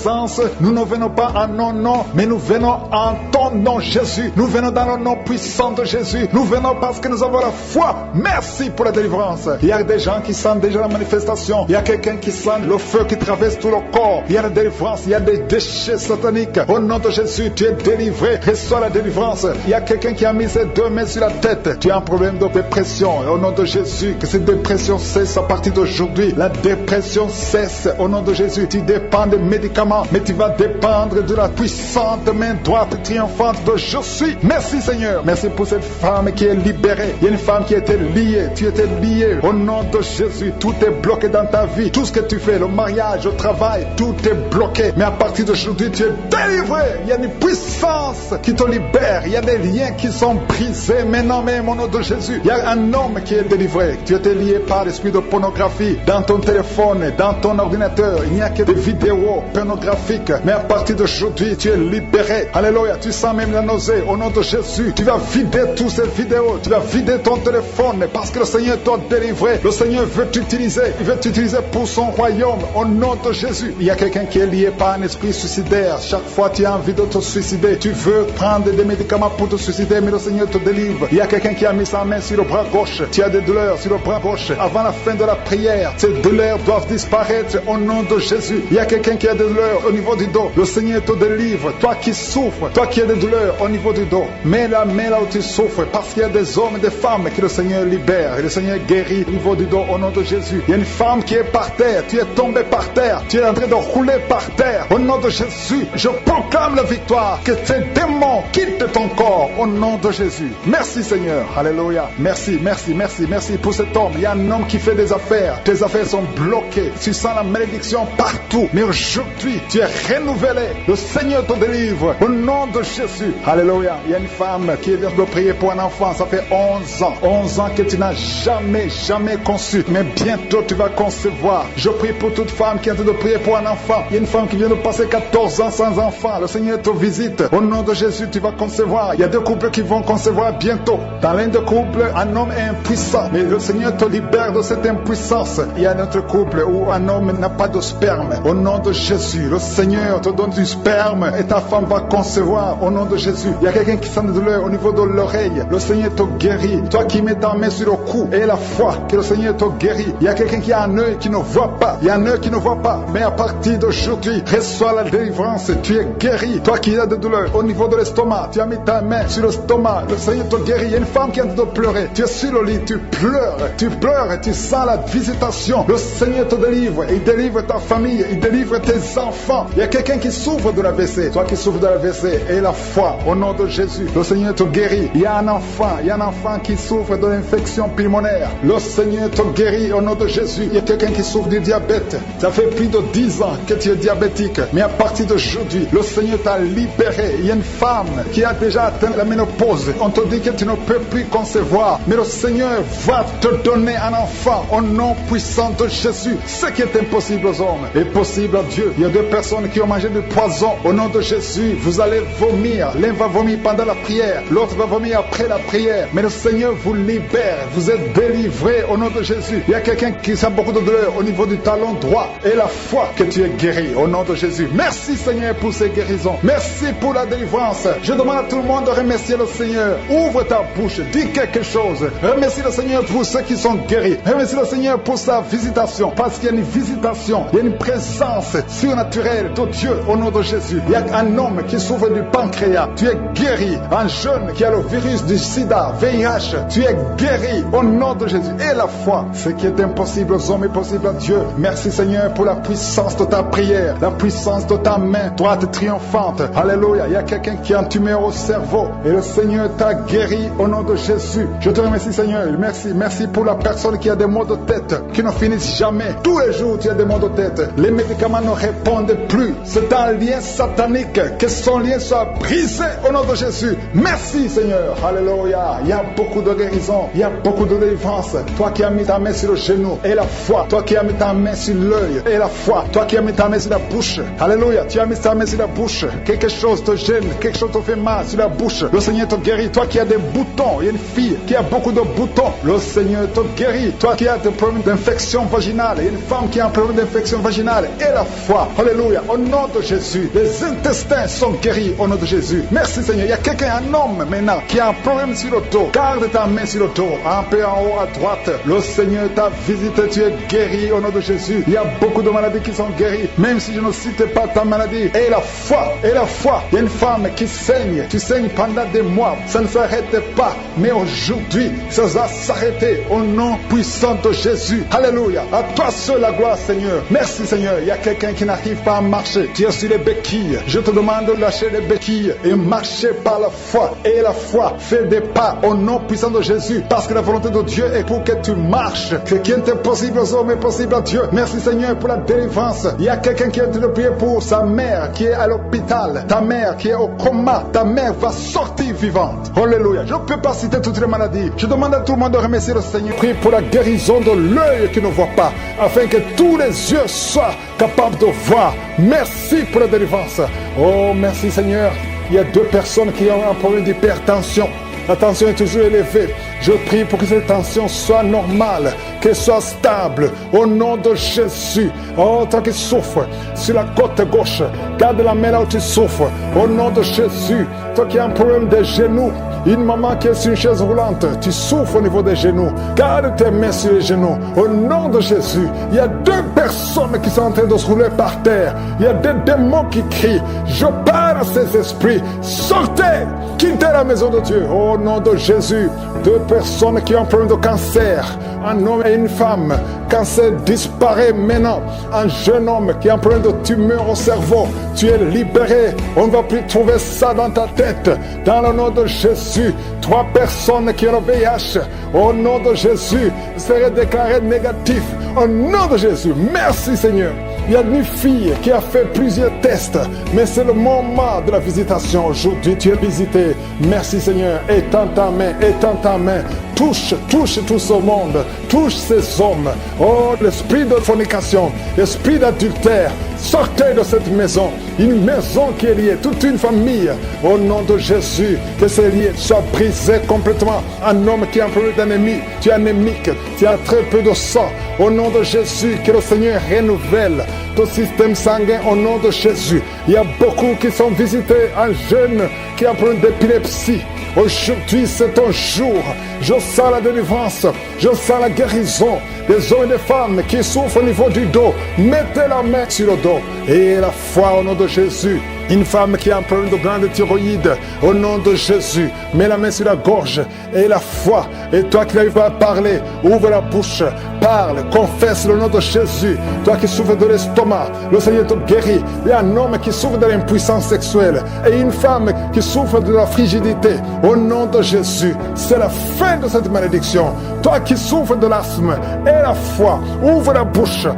présence. Nous ne venons pas en nos noms, mais nous venons en ton nom, Jésus. Nous venons dans le nom puissant de Jésus. Nous venons parce que nous avons la foi. Merci pour la délivrance. Il y a des gens qui sentent déjà la manifestation. Il y a quelqu'un qui sent le feu qui traverse tout le corps. Il y a la délivrance. Il y a des déchets sataniques. Au nom de Jésus, tu es délivré. Reçois la délivrance. Il y a quelqu'un qui a mis ses 2 mains sur la tête. Tu as un problème de dépression. Au nom de Jésus, que cette dépression cesse à partir d'aujourd'hui. La dépression cesse. Au nom de Jésus, tu dépends des médicaments, mais tu vas dépendre de la puissante main droite triomphante de je suis. Merci Seigneur. Merci pour cette femme qui est libérée. Il y a une femme qui était liée. Tu étais liée. Au nom de Jésus, tout est bloqué dans ta vie. Tout ce que tu fais, le mariage, le travail, tout est bloqué. Mais à partir d'aujourd'hui, tu es délivré. Il y a une puissance qui te libère. Il y a des liens qui sont brisés. Maintenant même, au nom de Jésus, il y a un homme qui est délivré. Tu étais lié par l'esprit de pornographie dans ton téléphone, dans ton ordinateur. Il n'y a que des vidéos pornographiques. Mais à partir d'aujourd'hui, tu es libéré. Alléluia. Tu sens même la nausée. Au nom de Jésus, tu vas vider toutes ces vidéos. Tu vas vider ton téléphone parce que le Seigneur t'a délivré. Le Seigneur veut t'utiliser. Il veut t'utiliser pour son royaume. Au nom de Jésus. Il y a quelqu'un qui est lié par un esprit suicidaire. Chaque fois tu as envie de te suicider, tu veux prendre des médicaments pour te suicider, mais le Seigneur te délivre. Il y a quelqu'un qui a mis sa main sur le bras gauche. Tu as des douleurs sur le bras gauche. Avant la fin de la prière, ces douleurs doivent disparaître au nom de Jésus. Il y a quelqu'un qui a des douleurs au niveau du dos. Le Seigneur te délivre. Toi qui souffres, toi qui as des douleurs au niveau du dos, mets la main là où tu souffres, parce qu'il y a des hommes et des femmes que le Seigneur libère. Et le Seigneur guérit au niveau du dos au nom de Jésus. Il y a une femme qui est par terre. Tu es tombé par terre. Tu es en train de rouler par terre. Au nom de Jésus, je proclame la victoire. Que ces démons quittent ton corps au nom de Jésus. Merci Seigneur. Alléluia. Merci, merci, merci, merci pour cet homme. Il y a un homme qui fait des affaires. Tes affaires sont bloquées. Tu sens la malédiction partout. Mais aujourd'hui, tu es renouvelé. Le Seigneur te délivre au nom de Jésus. Alléluia. Il y a une femme qui vient de prier pour un enfant. Ça fait 11 ans. 11 ans que tu n'as jamais conçu. Mais bientôt tu vas concevoir. Je prie pour toute femme qui est en train de prier pour un enfant. Il y a une femme qui vient de passer 14 ans sans enfant. Le Seigneur te visite. Au nom de Jésus, tu vas concevoir. Il y a 2 couples qui vont concevoir bientôt. Dans l'un des couples, un homme est impuissant. Mais le Seigneur te libère de cette impuissance. Il y a un autre couple où un homme n'a pas de sperme. Au nom de Jésus, le Seigneur te donne du sperme et ta femme va concevoir. Au nom de Jésus. Il y a quelqu'un qui sent de douleur au niveau de l'oreille. Le Seigneur te guérit. Toi qui mets ta main sur le cou et la foi que le Seigneur te guérit. Il y a quelqu'un qui a un œil qui ne voit pas. Il y a un œil qui ne voit pas. Mais à partir d'aujourd'hui, reçois la délivrance. Tu es guéri. Toi qui as des douleurs au niveau de l'estomac, tu as mis ta main sur l'estomac. Le Seigneur te guérit. Il y a une femme qui est en train de pleurer. Tu es sur le lit, tu pleures et tu sens la visitation. Le Seigneur te délivre. Il délivre ta famille. Il délivre tes enfants. Il y a quelqu'un qui souffre de l'AVC. Toi qui souffres de l'AVC et la foi au nom de Jésus. Le Seigneur te guérit. Il y a un enfant qui souffre de l'infection pulmonaire. Le Seigneur te guérit au nom de Jésus. Il y a quelqu'un qui souffre du diabète. Ça fait plus de 10 ans que tu es diabétique. Mais à partir d'aujourd'hui, le Seigneur t'a libéré. Il y a une femme qui a déjà atteint la ménopause. On te dit que tu ne peux plus concevoir. Mais le Seigneur va te donner un enfant au nom puissant de Jésus. Ce qui est impossible aux hommes est possible à Dieu. Il y a 2 personnes qui ont mangé du poison. Au nom de Jésus, vous allez vomir. L'un va vomir pendant la prière. L'autre va vomir après la prière. Mais le Seigneur vous libère. Vous êtes délivrés au nom de Jésus. Il y a quelqu'un qui sent beaucoup de douleur au niveau du talon droit. Et la foi que tu es guéri au nom de Jésus. Merci Seigneur pour ces guérisons. Merci pour la délivrance. Je demande à tout le monde de remercier le Seigneur. Ouvre ta bouche. Dis quelque chose. Remercie le Seigneur pour ceux qui sont guéris. Remercie le Seigneur pour sa visitation. Parce qu'il y a une visitation. Il y a une présence surnaturelle de Dieu au nom de Jésus. Il y a un homme qui souffre du pancréas. Tu es guéri. Un jeune qui a le virus du sida, VIH. Tu es guéri au nom de Jésus. Et la foi. Ce qui est impossible aux hommes est possible à Dieu. Merci Seigneur pour la puissance de ta prière. La puissance de ta main droite triomphante. Alléluia. Il y a quelqu'un qui a un tumeur au cerveau. Et le Seigneur t'a guéri au nom de Jésus. Je te remercie Seigneur. Merci pour la personne qui a des maux de tête qui ne finissent jamais. Tous les jours tu as des maux de tête. Les médicaments ne répondent plus. C'est un lien satanique. Que son lien soit brisé au nom de Jésus. Merci Seigneur. Alléluia. Il y a beaucoup de guérison, il y a beaucoup de délivrance. Toi qui as mis ta main sur le genou et la foi, toi qui as mis ta main sur l'œil et la foi, toi qui as mis ta main sur la bouche. Alléluia. Tu as mis ta main sur la bouche. Quelque chose te gêne, quelque chose te fait mal sur la bouche. Le Seigneur te guérit. Toi qui as des boutons, il y a une fille qui a beaucoup de boutons. Le Seigneur te guérit. Toi qui as des problèmes d'infection vaginale, il y a une femme qui a un problème d'infection vaginale et la foi. Alléluia. Au nom de Jésus, les intestins sont guéris au nom de Jésus. Merci Seigneur. Il y a quelqu'un, un homme maintenant, qui a un problème sur le dos. Garde ta main sur le dos, un peu en haut à droite. Le Seigneur t'a visité, tu es guéri au nom de Jésus. Il y a beaucoup de maladies qui sont guéries, même si je ne cite pas ta maladie. Et la foi, et la foi. Il y a une femme qui saigne. Tu saignes pendant des mois. Ça ne s'arrête pas. Mais aujourd'hui, ça va s'arrêter au nom puissant de Jésus. Alléluia. À toi seul la gloire, Seigneur. Merci, Seigneur. Il y a quelqu'un qui n'arrive pas à marcher. Tu es sur les béquilles. Je te demande de lâcher les béquilles et marcher par la foi. Et la foi fait des pas au nom puissant de Jésus. Parce que la volonté de Dieu est pour que tu marches. Ce qui est impossible aux hommes est possible à Dieu. Merci, Seigneur, pour la délivrance. Il y a quelqu'un qui est en train de prier pour sa mère qui est à l'hôpital. Ta mère qui est au coma. Ta mère va sortir vivante. Alléluia. Je ne peux pas citer toutes les maladies. Je demande à tout le monde de remercier le Seigneur. Prie pour la guérison de l'œil qui ne voit pas, afin que tous les yeux soient capables de voir. Merci pour la délivrance. Oh, merci Seigneur. Il y a 2 personnes qui ont un problème d'hypertension. La tension est toujours élevée. Je prie pour que cette tension soit normale, qu'elle soit stable, au nom de Jésus. Oh, toi qui souffres sur la côte gauche, garde la main là où tu souffres, au nom de Jésus. Toi qui as un problème des genoux, une maman qui est sur une chaise roulante, tu souffres au niveau des genoux, garde tes mains sur les genoux, au nom de Jésus. Il y a 2 personnes qui sont en train de se rouler par terre. Il y a des démons qui crient. Je parle à ces esprits. Sortez, quittez la maison de Dieu, au nom de Jésus. 2 personnes qui ont un problème de cancer, un homme et une femme. Cancer disparaît maintenant. Un jeune homme qui a un problème de tumeur au cerveau, tu es libéré. On ne va plus trouver ça dans ta tête. Dans le nom de Jésus, 3 personnes qui ont le VIH, au nom de Jésus, seraient déclarées négatives. Au nom de Jésus, merci Seigneur. Il y a une fille qui a fait plusieurs tests, mais c'est le moment de la visitation. Aujourd'hui, tu es visité. Merci Seigneur. Étends ta main, étends ta main. Touche tout ce monde. Touche ces hommes. Oh, l'esprit de fornication, l'esprit d'adultère, sortez de cette maison. Une maison qui est liée, toute une famille. Au nom de Jésus, que ces liens soient brisés complètement. Un homme qui a un problème d'ennemi, tu es anémique, tu as très peu de sang. Au nom de Jésus, que le Seigneur renouvelle ton système sanguin au nom de Jésus. Il y a beaucoup qui sont visités, un jeune qui a un problème d'épilepsie. Aujourd'hui, c'est ton jour. Je sens la délivrance, je sens la guérison des hommes et des femmes qui souffrent au niveau du dos. Mettez la main sur le dos et la foi au nom de Jésus. Une femme qui a un problème de glande thyroïde, au nom de Jésus, mets la main sur la gorge et la foi. Et toi qui n'arrives pas à parler, ouvre la bouche, parle, confesse le nom de Jésus. Toi qui souffres de l'estomac, le Seigneur te guérit. Il y a un homme qui souffre de l'impuissance sexuelle et une femme qui souffre de la frigidité. Au nom de Jésus, c'est la fin de cette malédiction. Toi qui souffres de l'asthme et la foi, ouvre la bouche,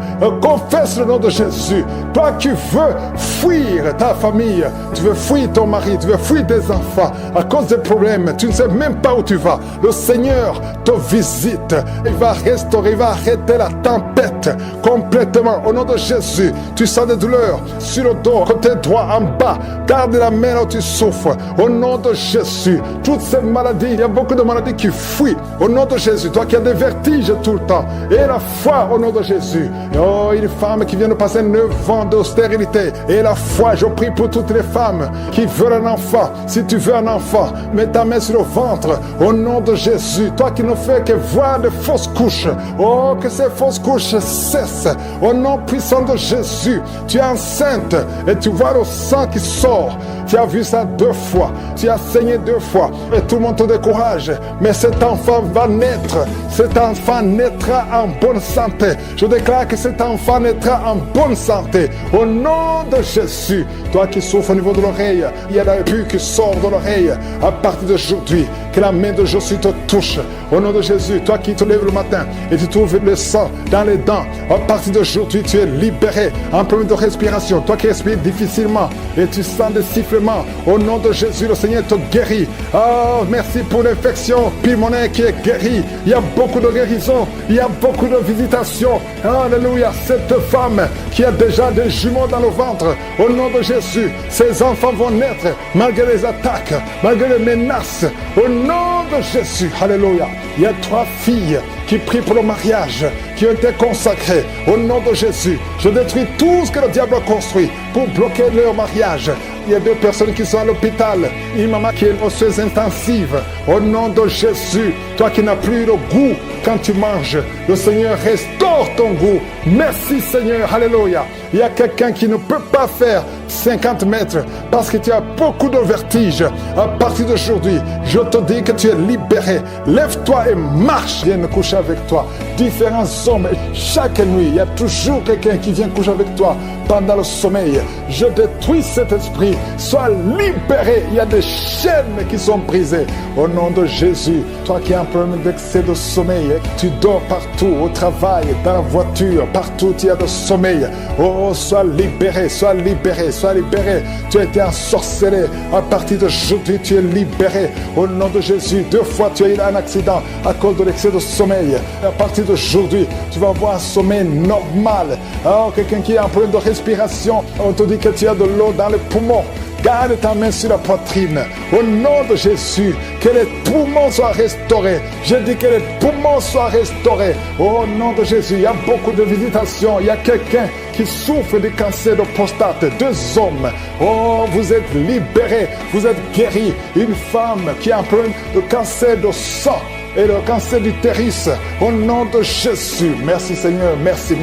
confesse le nom de Jésus. Toi qui veux fuir ta famille, tu veux fuir ton mari, tu veux fuir tes enfants à cause des problèmes, tu ne sais même pas où tu vas. Le Seigneur te visite, il va restaurer, il va arrêter la tempête complètement. Au nom de Jésus, tu sens des douleurs sur le dos, côté droit, en bas, garde la main là où tu souffres. Au nom de Jésus, toutes ces maladies, il y a beaucoup de maladies qui fuient. Au nom de Jésus, toi qui as des vertiges tout le temps, et la foi au nom de Jésus. Oh, une femme qui vient de passer 9 ans de stérilité, et la foi, je prie pour toutes les femmes qui veulent un enfant. Si tu veux un enfant, mets ta main sur le ventre au nom de Jésus. Toi qui ne fais que voir de fausses couches, oh, que ces fausses couches cessent au nom puissant de Jésus. Tu es enceinte et tu vois le sang qui sort. Tu as vu ça 2 fois, tu as saigné 2 fois et tout le monde te décourage, mais cet enfant va naître. Cet enfant naîtra en bonne santé. Je déclare que cet enfant naîtra en bonne santé au nom de Jésus. Toi qui qui souffre au niveau de l'oreille, il y a la pus qui sort de l'oreille. À partir d'aujourd'hui, que la main de Jésus te touche. Au nom de Jésus, toi qui te lèves le matin et tu trouves le sang dans les dents, à partir d'aujourd'hui, tu es libéré. Un problème de respiration, toi qui respires difficilement et tu sens des sifflements, au nom de Jésus, le Seigneur te guérit. Oh, merci pour l'infection pulmonaire qui est guérie. Il y a beaucoup de guérison, il y a beaucoup de visitations. Alléluia, cette femme qui a déjà des jumeaux dans le ventre, au nom de Jésus, ses enfants vont naître malgré les attaques, malgré les menaces, au nom de Jésus. Alléluia. Il y a 3 filles qui prient pour le mariage, qui ont été consacrées. Au nom de Jésus, je détruis tout ce que le diable a construit pour bloquer leur mariage. Il y a 2 personnes qui sont à l'hôpital. Une maman qui est osseuse intensive. Au nom de Jésus, toi qui n'as plus le goût quand tu manges, le Seigneur restaure ton goût. Merci Seigneur, alléluia. Il y a quelqu'un qui ne peut pas faire 50 mètres parce que tu as beaucoup de vertige. À partir d'aujourd'hui, je te dis que tu es libéré. Lève-toi et marche. Viens coucher avec toi. Différents hommes. Chaque nuit, il y a toujours quelqu'un qui vient coucher avec toi pendant le sommeil. Je détruis cet esprit. Sois libéré. Il y a des chaînes qui sont brisées. Au nom de Jésus, toi qui as un problème d'excès de sommeil, tu dors partout, au travail, dans la voiture, partout il y a de sommeil. Oh, sois libéré, sois libéré, sois libéré. Tu as été ensorcelé. À partir d'aujourd'hui, tu es libéré. Au nom de Jésus, 2 fois tu as eu un accident à cause de l'excès de sommeil. À partir d'aujourd'hui, tu vas avoir un sommeil normal. Oh, quelqu'un qui a un problème de respiration, on te dit que tu as de l'eau dans les poumons. Garde ta main sur la poitrine. Au nom de Jésus, que les poumons soient restaurés. Je dis que les poumons soient restaurés. Au nom de Jésus, il y a beaucoup de visitations. Il y a quelqu'un qui souffre du cancer de prostate. 2 hommes. Oh, vous êtes libérés. Vous êtes guéris. Une femme qui a un problème de cancer de sang et le cancer d'utérus, au nom de Jésus. Merci Seigneur, merci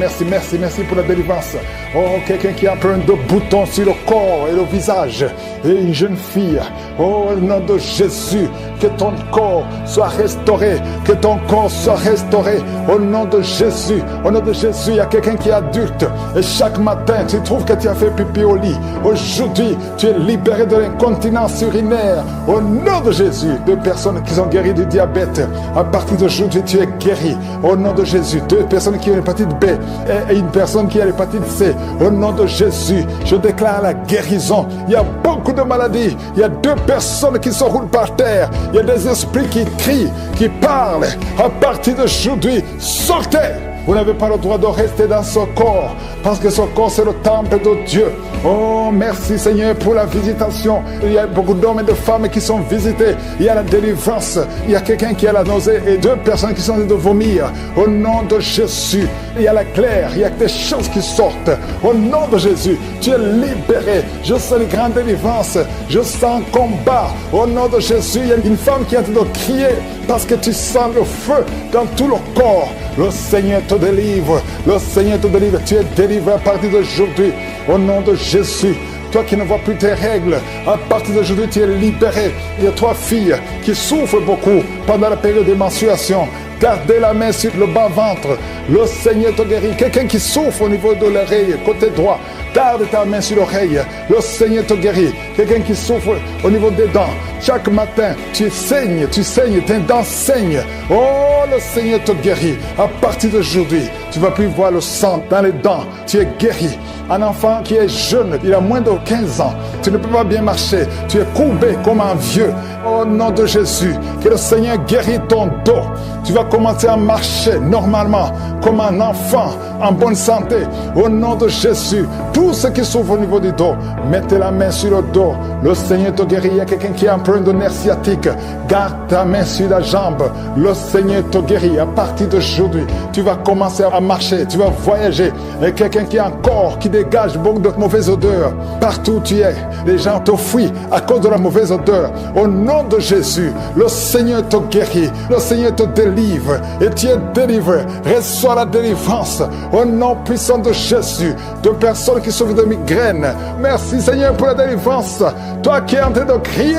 pour la délivrance. Oh, quelqu'un qui a un problème de boutons sur le corps et le visage, et une jeune fille, oh, au nom de Jésus, que ton corps soit restauré, que ton corps soit restauré, au nom de Jésus. Au nom de Jésus, il y a quelqu'un qui est adulte, et chaque matin, tu trouves que tu as fait pipi au lit. Aujourd'hui, tu es libéré de l'incontinence urinaire, au nom de Jésus. 2 personnes qui sont guéries du diabète, à partir d'aujourd'hui, tu es guéri. Au nom de Jésus. 2 personnes qui ont l'hépatite B et une personne qui a l'hépatite C. Au nom de Jésus, je déclare la guérison. Il y a beaucoup de maladies. Il y a 2 personnes qui se roulent par terre. Il y a des esprits qui crient, qui parlent. À partir d'aujourd'hui, sortez! Vous n'avez pas le droit de rester dans ce corps, parce que ce corps, c'est le temple de Dieu. Oh, merci Seigneur pour la visitation. Il y a beaucoup d'hommes et de femmes qui sont visités. Il y a la délivrance. Il y a quelqu'un qui a la nausée et 2 personnes qui sont en train de vomir. Au nom de Jésus, il y a la claire. Il y a des choses qui sortent. Au nom de Jésus, tu es libéré. Je sens une grande délivrance. Je sens un combat. Au nom de Jésus, il y a une femme qui est en train de crier parce que tu sens le feu dans tout le corps. Le Seigneur te délivre. Le Seigneur te délivre. Tu es délivré à partir d'aujourd'hui. Au nom de Jésus. Toi qui ne vois plus tes règles, à partir d'aujourd'hui, tu es libéré. Il y a 3 filles qui souffrent beaucoup pendant la période de menstruation. Gardez la main sur le bas-ventre. Le Seigneur te guérit. Quelqu'un qui souffre au niveau de l'oreille, côté droit, garde ta main sur l'oreille. Le Seigneur te guérit. Quelqu'un qui souffre au niveau des dents. Chaque matin, tu saignes, tes dents saignent. Oh, le Seigneur te guérit. À partir d'aujourd'hui, tu ne vas plus voir le sang dans les dents. Tu es guéri. Un enfant qui est jeune, il a moins de 15 ans. Tu ne peux pas bien marcher. Tu es courbé comme un vieux. Au nom de Jésus, que le Seigneur guérit ton dos. Tu vas commencer à marcher normalement, comme un enfant, en bonne santé. Au nom de Jésus, tous ceux qui souffrent au niveau du dos, mettez la main sur le dos. Le Seigneur te guérit. Il y a quelqu'un qui a un problème de nerf sciatique. Garde ta main sur la jambe. Le Seigneur te guérit. À partir d'aujourd'hui, tu vas commencer à marcher. Tu vas voyager. Et quelqu'un qui a un corps qui dégage beaucoup de mauvaises odeurs. Partout où tu es, les gens te fuient à cause de la mauvaise odeur. Au nom de Jésus, le Seigneur te guérit. Le Seigneur te délivre. délivre et tu es délivré. Reçois la délivrance au nom puissant de Jésus. De personnes qui souffrent de migraine, merci Seigneur pour la délivrance. Toi qui es en train de crier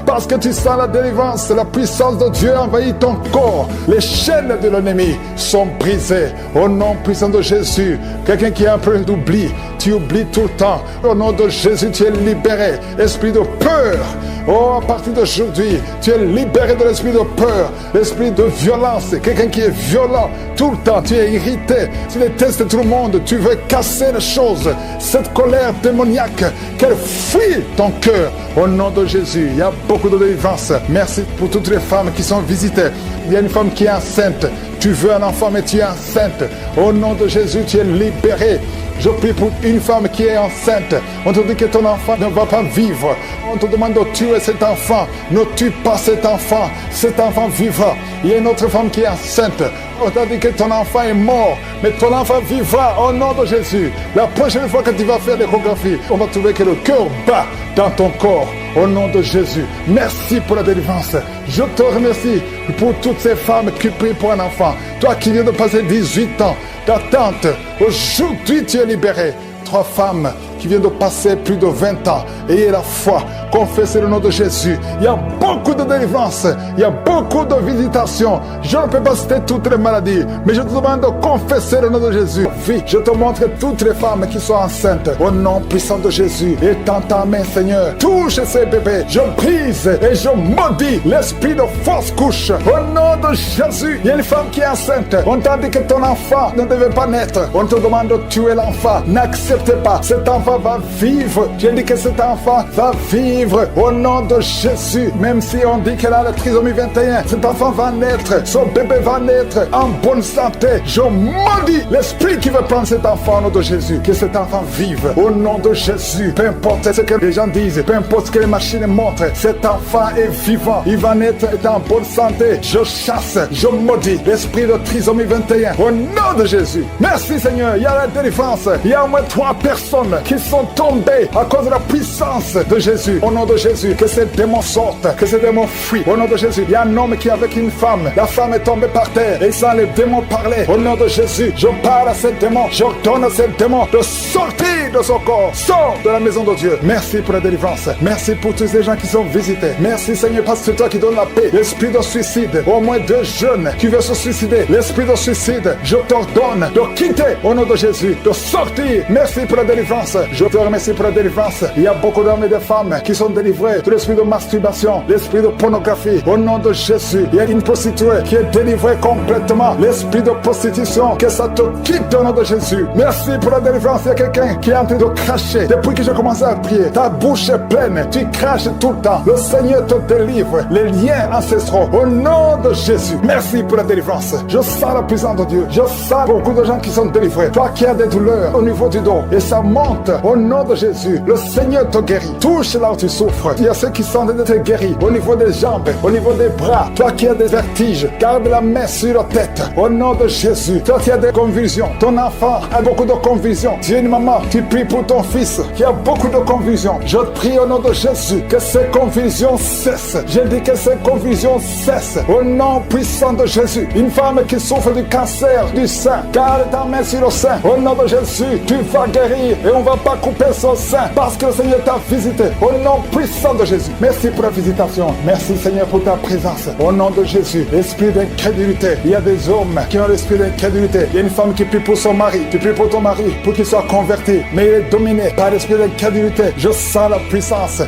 parce que tu sens la délivrance, la puissance de Dieu envahit ton corps. Les chaînes de l'ennemi sont brisées au nom puissant de Jésus. Quelqu'un qui a un peu d'oubli, tu oublies tout le temps. Au nom de Jésus, tu es libéré. Esprit de peur, oh, à partir d'aujourd'hui, tu es libéré de l'esprit de peur, l'esprit de violence. Quelqu'un qui est violent tout le temps, tu es irrité, tu détestes tout le monde, tu veux casser les choses. Cette colère démoniaque, qu'elle fuit ton cœur. Au nom de Jésus, il y a beaucoup de délivrance. Merci pour toutes les femmes qui sont visitées. Il y a une femme qui est enceinte. Tu veux un enfant, mais tu es enceinte. Au nom de Jésus, tu es libéré. Je prie pour une femme qui est enceinte. On te dit que ton enfant ne va pas vivre. On te demande de tuer cet enfant. Ne tue pas cet enfant. Cet enfant vivra. Il y a une autre femme qui est enceinte. On t'a dit que ton enfant est mort, mais ton enfant vivra au nom de Jésus. La prochaine fois que tu vas faire l'échographie, on va trouver que le cœur bat dans ton corps. Au nom de Jésus, merci pour la délivrance. Je te remercie pour toutes ces femmes qui prient pour un enfant. Toi qui viens de passer 18 ans d'attente, aujourd'hui tu es libéré. 3 femmes qui viennent de passer plus de 20 ans. Ayez la foi, confessez le nom de Jésus. Il y a beaucoup de délivrance, il y a beaucoup de visitations. Je ne peux pas citer toutes les maladies, mais je te demande de confesser le nom de Jésus. Je te montre toutes les femmes qui sont enceintes. Au nom puissant de Jésus, étends ta main, Seigneur. Touche ces bébés. Je brise et je maudis l'esprit de fausse couche. Au nom de Jésus, il y a une femme qui est enceinte. On t'a dit que ton enfant ne devait pas naître. On te demande de tuer l'enfant. N'acceptez pas. Cet enfant va vivre. J'ai dit que cet enfant va vivre au nom de Jésus. Même si on dit qu'elle a la trisomie 21, cet enfant va naître. Son bébé va naître en bonne santé. Je maudis l'esprit qui veut prendre cet enfant au nom de Jésus. Que cet enfant vive au nom de Jésus. Peu importe ce que les gens disent, peu importe ce que les machines montrent, cet enfant est vivant. Il va naître et en bonne santé. Je chasse, je maudis l'esprit de trisomie 21 au nom de Jésus. Merci Seigneur. Il y a la délivrance. Il y a au moins 3 personnes qui sont tombées à cause de la puissance de Jésus. Au nom de Jésus, que ces démons sortent, que ces démons fuient. Au nom de Jésus, il y a un homme qui est avec une femme. La femme est tombée par terre et sans les démons parler. Au nom de Jésus, je parle à ces démons. J'ordonne à ces démons de sortir de son corps. Sors de la maison de Dieu. Merci pour la délivrance. Merci pour tous les gens qui sont visités. Merci Seigneur parce que c'est toi qui donnes la paix. L'esprit de suicide, au moins 2 jeunes qui veulent se suicider. L'esprit de suicide, je t'ordonne de quitter au nom de Jésus, de sortir. Merci pour la délivrance. Je te remercie pour la délivrance. Il y a beaucoup d'hommes et de femmes qui sont délivrés de l'esprit de masturbation, l'esprit de pornographie. Au nom de Jésus, il y a une prostituée qui est délivrée complètement. L'esprit de prostitution, que ça te quitte au nom de Jésus. Merci pour la délivrance. Il y a quelqu'un qui est en train de cracher. Depuis que j'ai commencé à prier, ta bouche est pleine. Tu craches tout le temps. Le Seigneur te délivre. Les liens ancestraux. Au nom de Jésus. Merci pour la délivrance. Je sens la puissance de Dieu. Je sens beaucoup de gens qui sont délivrés. Toi qui as des douleurs au niveau du dos et ça monte au nom de Jésus. Le Seigneur te guérit. Touche là où tu souffres. Il y a ceux qui sont de te guérir au niveau des jambes, au niveau des bras. Toi qui as des vertiges, garde la main sur la tête. Au nom de Jésus. Toi qui as des convulsions. Ton enfant a beaucoup de convulsions. Tu es une maman. Tu pries pour ton fils qui a beaucoup de convulsions. Je prie au nom de Jésus que ces convulsions cessent. Je dis que ces convulsions cessent. Au nom puissant de Jésus. Une femme qui souffre du cancer du sein. Garde ta main sur le sein. Au nom de Jésus, tu vas guérir et on ne va pas couper son sein parce que le Seigneur t'a visité. Au nom puissant de Jésus. Merci pour la visitation. Merci Seigneur pour ta présence. Au nom de Jésus, l'esprit d'incrédulité. Il y a des hommes qui ont l'esprit d'incrédulité. Il y a une femme qui prie pour son mari. Tu pries pour ton mari pour qu'il soit converti. Mais il est dominé par l'esprit d'incrédulité. Je sens la puissance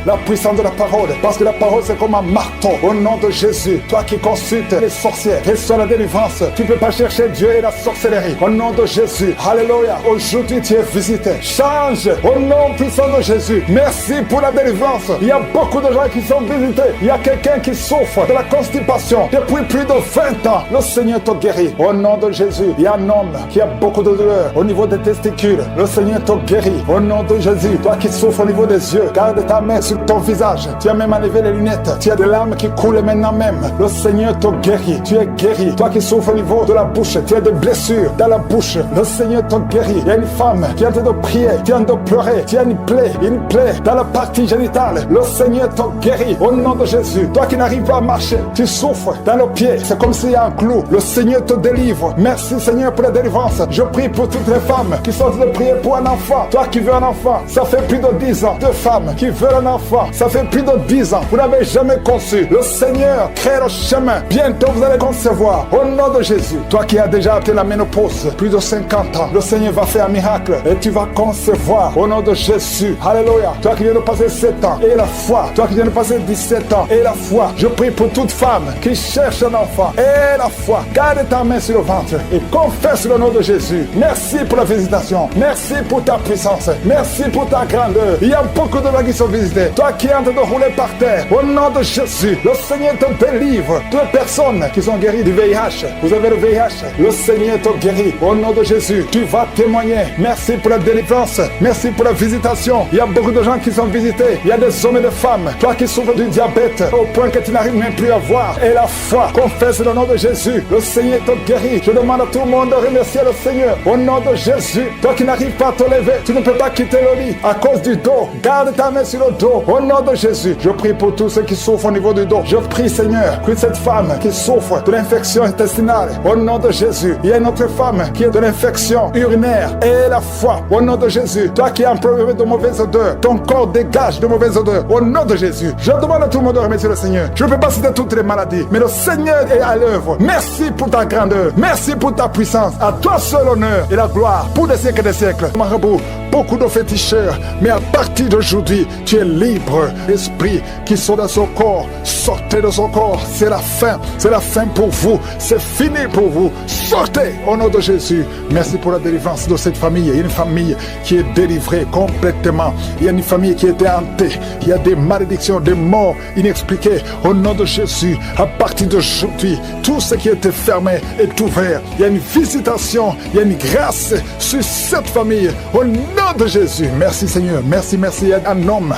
de la parole. Parce que la parole c'est comme un marteau. Au nom de Jésus, toi qui consultes les sorcières, reçois la délivrance. Tu ne peux pas chercher Dieu et la sorcellerie. Au nom de Jésus, alléluia. Aujourd'hui tu es visité. Change au nom puissant de Jésus. Merci pour la délivrance. Il y a beaucoup de gens qui sont visités. Il y a quelqu'un qui souffre de la constipation depuis plus de 20 ans. Le Seigneur te guérit. Au nom de Jésus, il y a un homme qui a beaucoup de douleurs au niveau des testicules. Le Seigneur te guérit. guéris. Au nom de Jésus, toi qui souffres au niveau des yeux, garde ta main sur ton visage. Tu as même enlevé les lunettes. Tu as des larmes qui coulent maintenant même. Le Seigneur te guérit. Tu es guéri. Toi qui souffres au niveau de la bouche, tu as des blessures dans la bouche. Le Seigneur te guérit. Il y a une femme qui est en train de prier, qui est en train de pleurer. Tu as une plaie dans la partie génitale. Le Seigneur te guérit. Au nom de Jésus, toi qui n'arrives pas à marcher, tu souffres dans le pied. C'est comme s'il y a un clou. Le Seigneur te délivre. Merci Seigneur pour la délivrance. Je prie pour toutes les femmes qui sont en train de prier pour un enfant. Toi qui veux un enfant, ça fait plus de 10 ans. Deux femmes qui veulent un enfant, ça fait plus de 10 ans. Vous n'avez jamais conçu. Le Seigneur crée le chemin. Bientôt vous allez concevoir. Au nom de Jésus, toi qui as déjà atteint la ménopause, plus de 50 ans, le Seigneur va faire un miracle et tu vas concevoir. Au nom de Jésus. Alléluia. Toi qui viens de passer 7 ans et la foi. Toi qui viens de passer 17 ans et la foi. Je prie pour toute femme qui cherche un enfant et la foi. Garde ta main sur le ventre et confesse le nom de Jésus. Merci pour la visitation. Merci pour ta puissance. Merci pour ta grandeur. Il y a beaucoup de gens qui sont visités. Toi qui es en train de rouler par terre, au nom de Jésus, le Seigneur te délivre. Toutes les personnes qui sont guéries du VIH, vous avez le VIH, le Seigneur te guérit. Au nom de Jésus, tu vas témoigner. Merci pour la délivrance. Merci pour la visitation. Il y a beaucoup de gens qui sont visités. Il y a des hommes et des femmes. Toi qui souffres du diabète, au point que tu n'arrives même plus à voir. Et la foi, confesse le nom de Jésus. Le Seigneur te guérit. Je demande à tout le monde de remercier le Seigneur. Au nom de Jésus, toi qui n'arrives pas à te lever, tu ne peux pas quitter le lit à cause du dos. Garde ta main sur le dos. Au nom de Jésus, je prie pour tous ceux qui souffrent au niveau du dos. Je prie, Seigneur, que cette femme qui souffre de l'infection intestinale, au nom de Jésus, il y a une autre femme qui est de l'infection urinaire. Et la foi, au nom de Jésus, toi qui as un problème de mauvaise odeur, ton corps dégage de mauvaise odeur. Au nom de Jésus, je demande à tout le monde de remercier le Seigneur. Je ne peux pas citer toutes les maladies, mais le Seigneur est à l'œuvre. Merci pour ta grandeur. Merci pour ta puissance. À toi seul l'honneur et la gloire pour des siècles et des siècles. Marabout, beaucoup de féticheurs, mais à partir d'aujourd'hui, tu es libre. Esprit qui sont dans son corps, sortez de son corps. C'est la fin. C'est la fin pour vous. C'est fini pour vous. Sortez au nom de Jésus. Merci pour la délivrance de cette famille. Il y a une famille qui est délivrée complètement. Il y a une famille qui était hantée. Il y a des malédictions, des morts inexpliquées. Au nom de Jésus, à partir d'aujourd'hui, tout ce qui était fermé est ouvert. Il y a une visitation, il y a une grâce sur cette famille. Au nom de Jésus, merci Seigneur. Merci, merci. Il y a un homme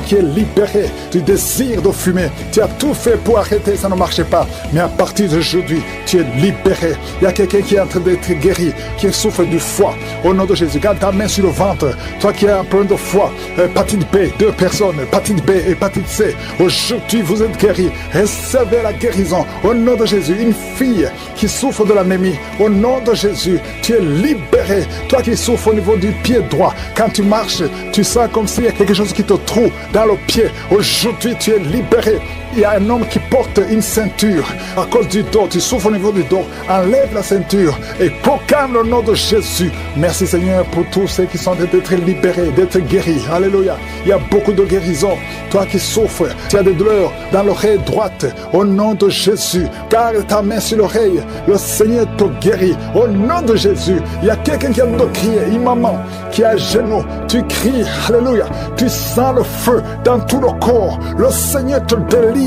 qui est libéré du désir de fumer. Tu as tout fait pour arrêter, ça ne marchait pas. Mais à partir d'aujourd'hui, tu es libéré. Il y a quelqu'un qui est en train d'être guéri, qui souffre du foie. Au nom de Jésus, garde ta main sur le ventre. Toi qui as un problème de foie, hépatite B, 2 personnes, hépatite B, hépatite C. Aujourd'hui, vous êtes guéris. Recevez la guérison. Au nom de Jésus, une fille qui souffre de l'anémie. Au nom de Jésus, tu es libéré. Toi qui souffres au niveau du pied droit, quand tu marches, tu sens comme s'il y a quelque chose qui te trouve dans le pied. Aujourd'hui, tu es libéré. Il y a un homme qui porte une ceinture à cause du dos. Tu souffres au niveau du dos. Enlève la ceinture et proclame le nom de Jésus. Merci Seigneur pour tous ceux qui sont d'être libérés, d'être guéris. Alléluia. Il y a beaucoup de guérisons. Toi qui souffres, tu as des douleurs dans l'oreille droite. Au nom de Jésus, garde ta main sur l'oreille. Le Seigneur te guérit. Au nom de Jésus, il y a quelqu'un qui a de crier. Une maman qui est à genoux. Tu cries. Alléluia. Tu sens le feu dans tout le corps. Le Seigneur te délivre.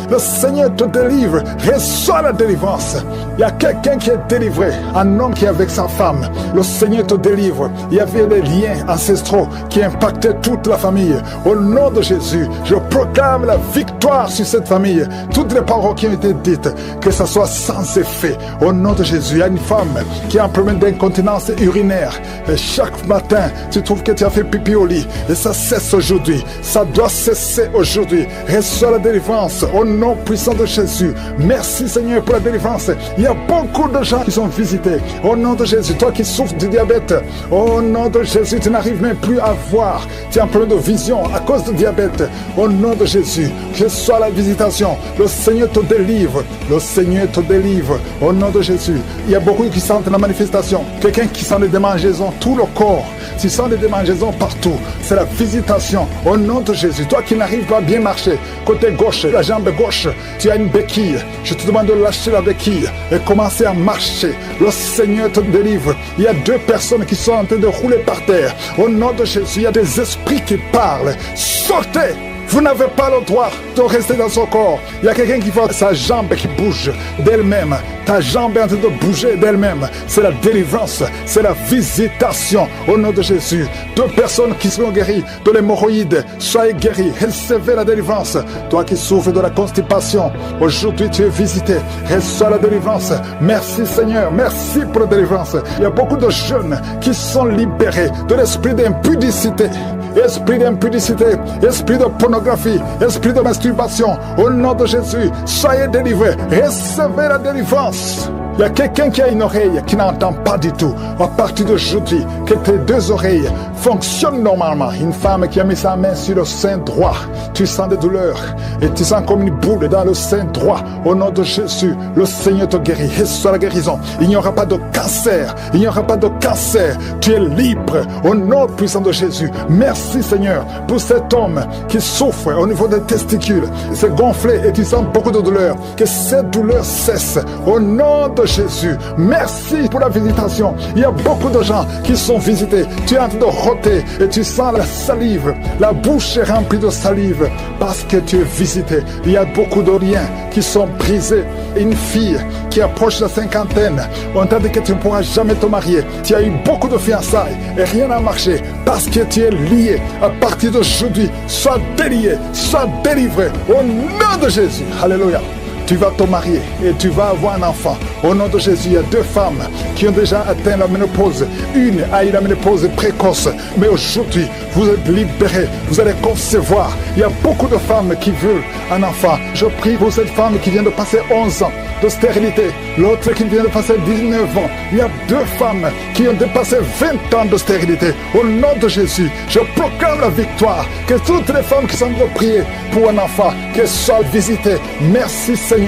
Le Seigneur te délivre. Reçois la délivrance. Il y a quelqu'un qui est délivré. Un homme qui est avec sa femme. Le Seigneur te délivre. Il y avait des liens ancestraux qui impactaient toute la famille. Au nom de Jésus, je proclame la victoire sur cette famille. Toutes les paroles qui ont été dites, que ça soit sans effet. Au nom de Jésus, il y a une femme qui a un problème d'incontinence urinaire. Et chaque matin, tu trouves que tu as fait pipi au lit. Et ça cesse aujourd'hui. Ça doit cesser aujourd'hui. Reçois la délivrance. Au nom puissant de Jésus. Merci Seigneur pour la délivrance. Il y a beaucoup de gens qui sont visités. Au nom de Jésus, toi qui souffres du diabète, au nom de Jésus, tu n'arrives même plus à voir. Tu as un problème de vision à cause du diabète. Au nom de Jésus, reçois la visitation. Le Seigneur te délivre. Le Seigneur te délivre. Au nom de Jésus. Il y a beaucoup qui sentent la manifestation. Quelqu'un qui sent les démangeaisons, tout le corps. Tu sens les démangeaisons partout. C'est la visitation. Au nom de Jésus, toi qui n'arrives pas à bien marcher, côté gauche, la jambe gauche, tu as une béquille. Je te demande de lâcher la béquille et commencer à marcher. Le Seigneur te délivre. Il y a 2 personnes qui sont en train de rouler par terre. Au nom de Jésus, il y a des esprits qui parlent. Sortez! Vous n'avez pas le droit de rester dans son corps. Il y a quelqu'un qui voit sa jambe qui bouge d'elle-même. Ta jambe est en train de bouger d'elle-même. C'est la délivrance, c'est la visitation au nom de Jésus. 2 personnes qui seront guéries de l'hémorroïde, soyez guéris, recevez la délivrance. Toi qui souffres de la constipation, aujourd'hui tu es visité, reçois la délivrance. Merci Seigneur, merci pour la délivrance. Il y a beaucoup de jeunes qui sont libérés de l'esprit d'impudicité. Esprit d'impudicité, esprit de pornographie, esprit de masturbation, au nom de Jésus, soyez délivrés, recevez la délivrance. Il y a quelqu'un qui a une oreille qui n'entend pas du tout. À partir d'aujourd'hui, que tes 2 oreilles fonctionnent normalement. Une femme qui a mis sa main sur le sein droit, tu sens des douleurs et tu sens comme une boule dans le sein droit. Au nom de Jésus, le Seigneur te guérit. Reçois la guérison. Il n'y aura pas de cancer. Il n'y aura pas de cancer. Tu es libre au nom puissant de Jésus. Merci Seigneur pour cet homme qui souffre au niveau des testicules. C'est gonflé et tu sens beaucoup de douleur. Que cette douleur cesse au nom de Jésus. Merci pour la visitation. Il y a beaucoup de gens qui sont visités. Tu es en train de rôter et tu sens la salive. La bouche est remplie de salive parce que tu es visité. Il y a beaucoup de liens qui sont brisés. Une fille qui approche la cinquantaine, on t'a dit que tu ne pourras jamais te marier. Tu as eu beaucoup de fiançailles et rien n'a marché parce que tu es lié. À partir d'aujourd'hui, sois délié, sois délivré au nom de Jésus. Alléluia. Tu vas te marier et tu vas avoir un enfant. Au nom de Jésus, il y a 2 femmes qui ont déjà atteint la ménopause. Une a eu la ménopause précoce. Mais aujourd'hui, vous êtes libérés. Vous allez concevoir. Il y a beaucoup de femmes qui veulent un enfant. Je prie pour cette femme qui vient de passer 11 ans de stérilité. L'autre qui vient de passer 19 ans. Il y a 2 femmes qui ont dépassé 20 ans de stérilité. Au nom de Jésus, je proclame la victoire. Que toutes les femmes qui sont en train de prier pour un enfant, qu'elles soient visitées. Merci Seigneur.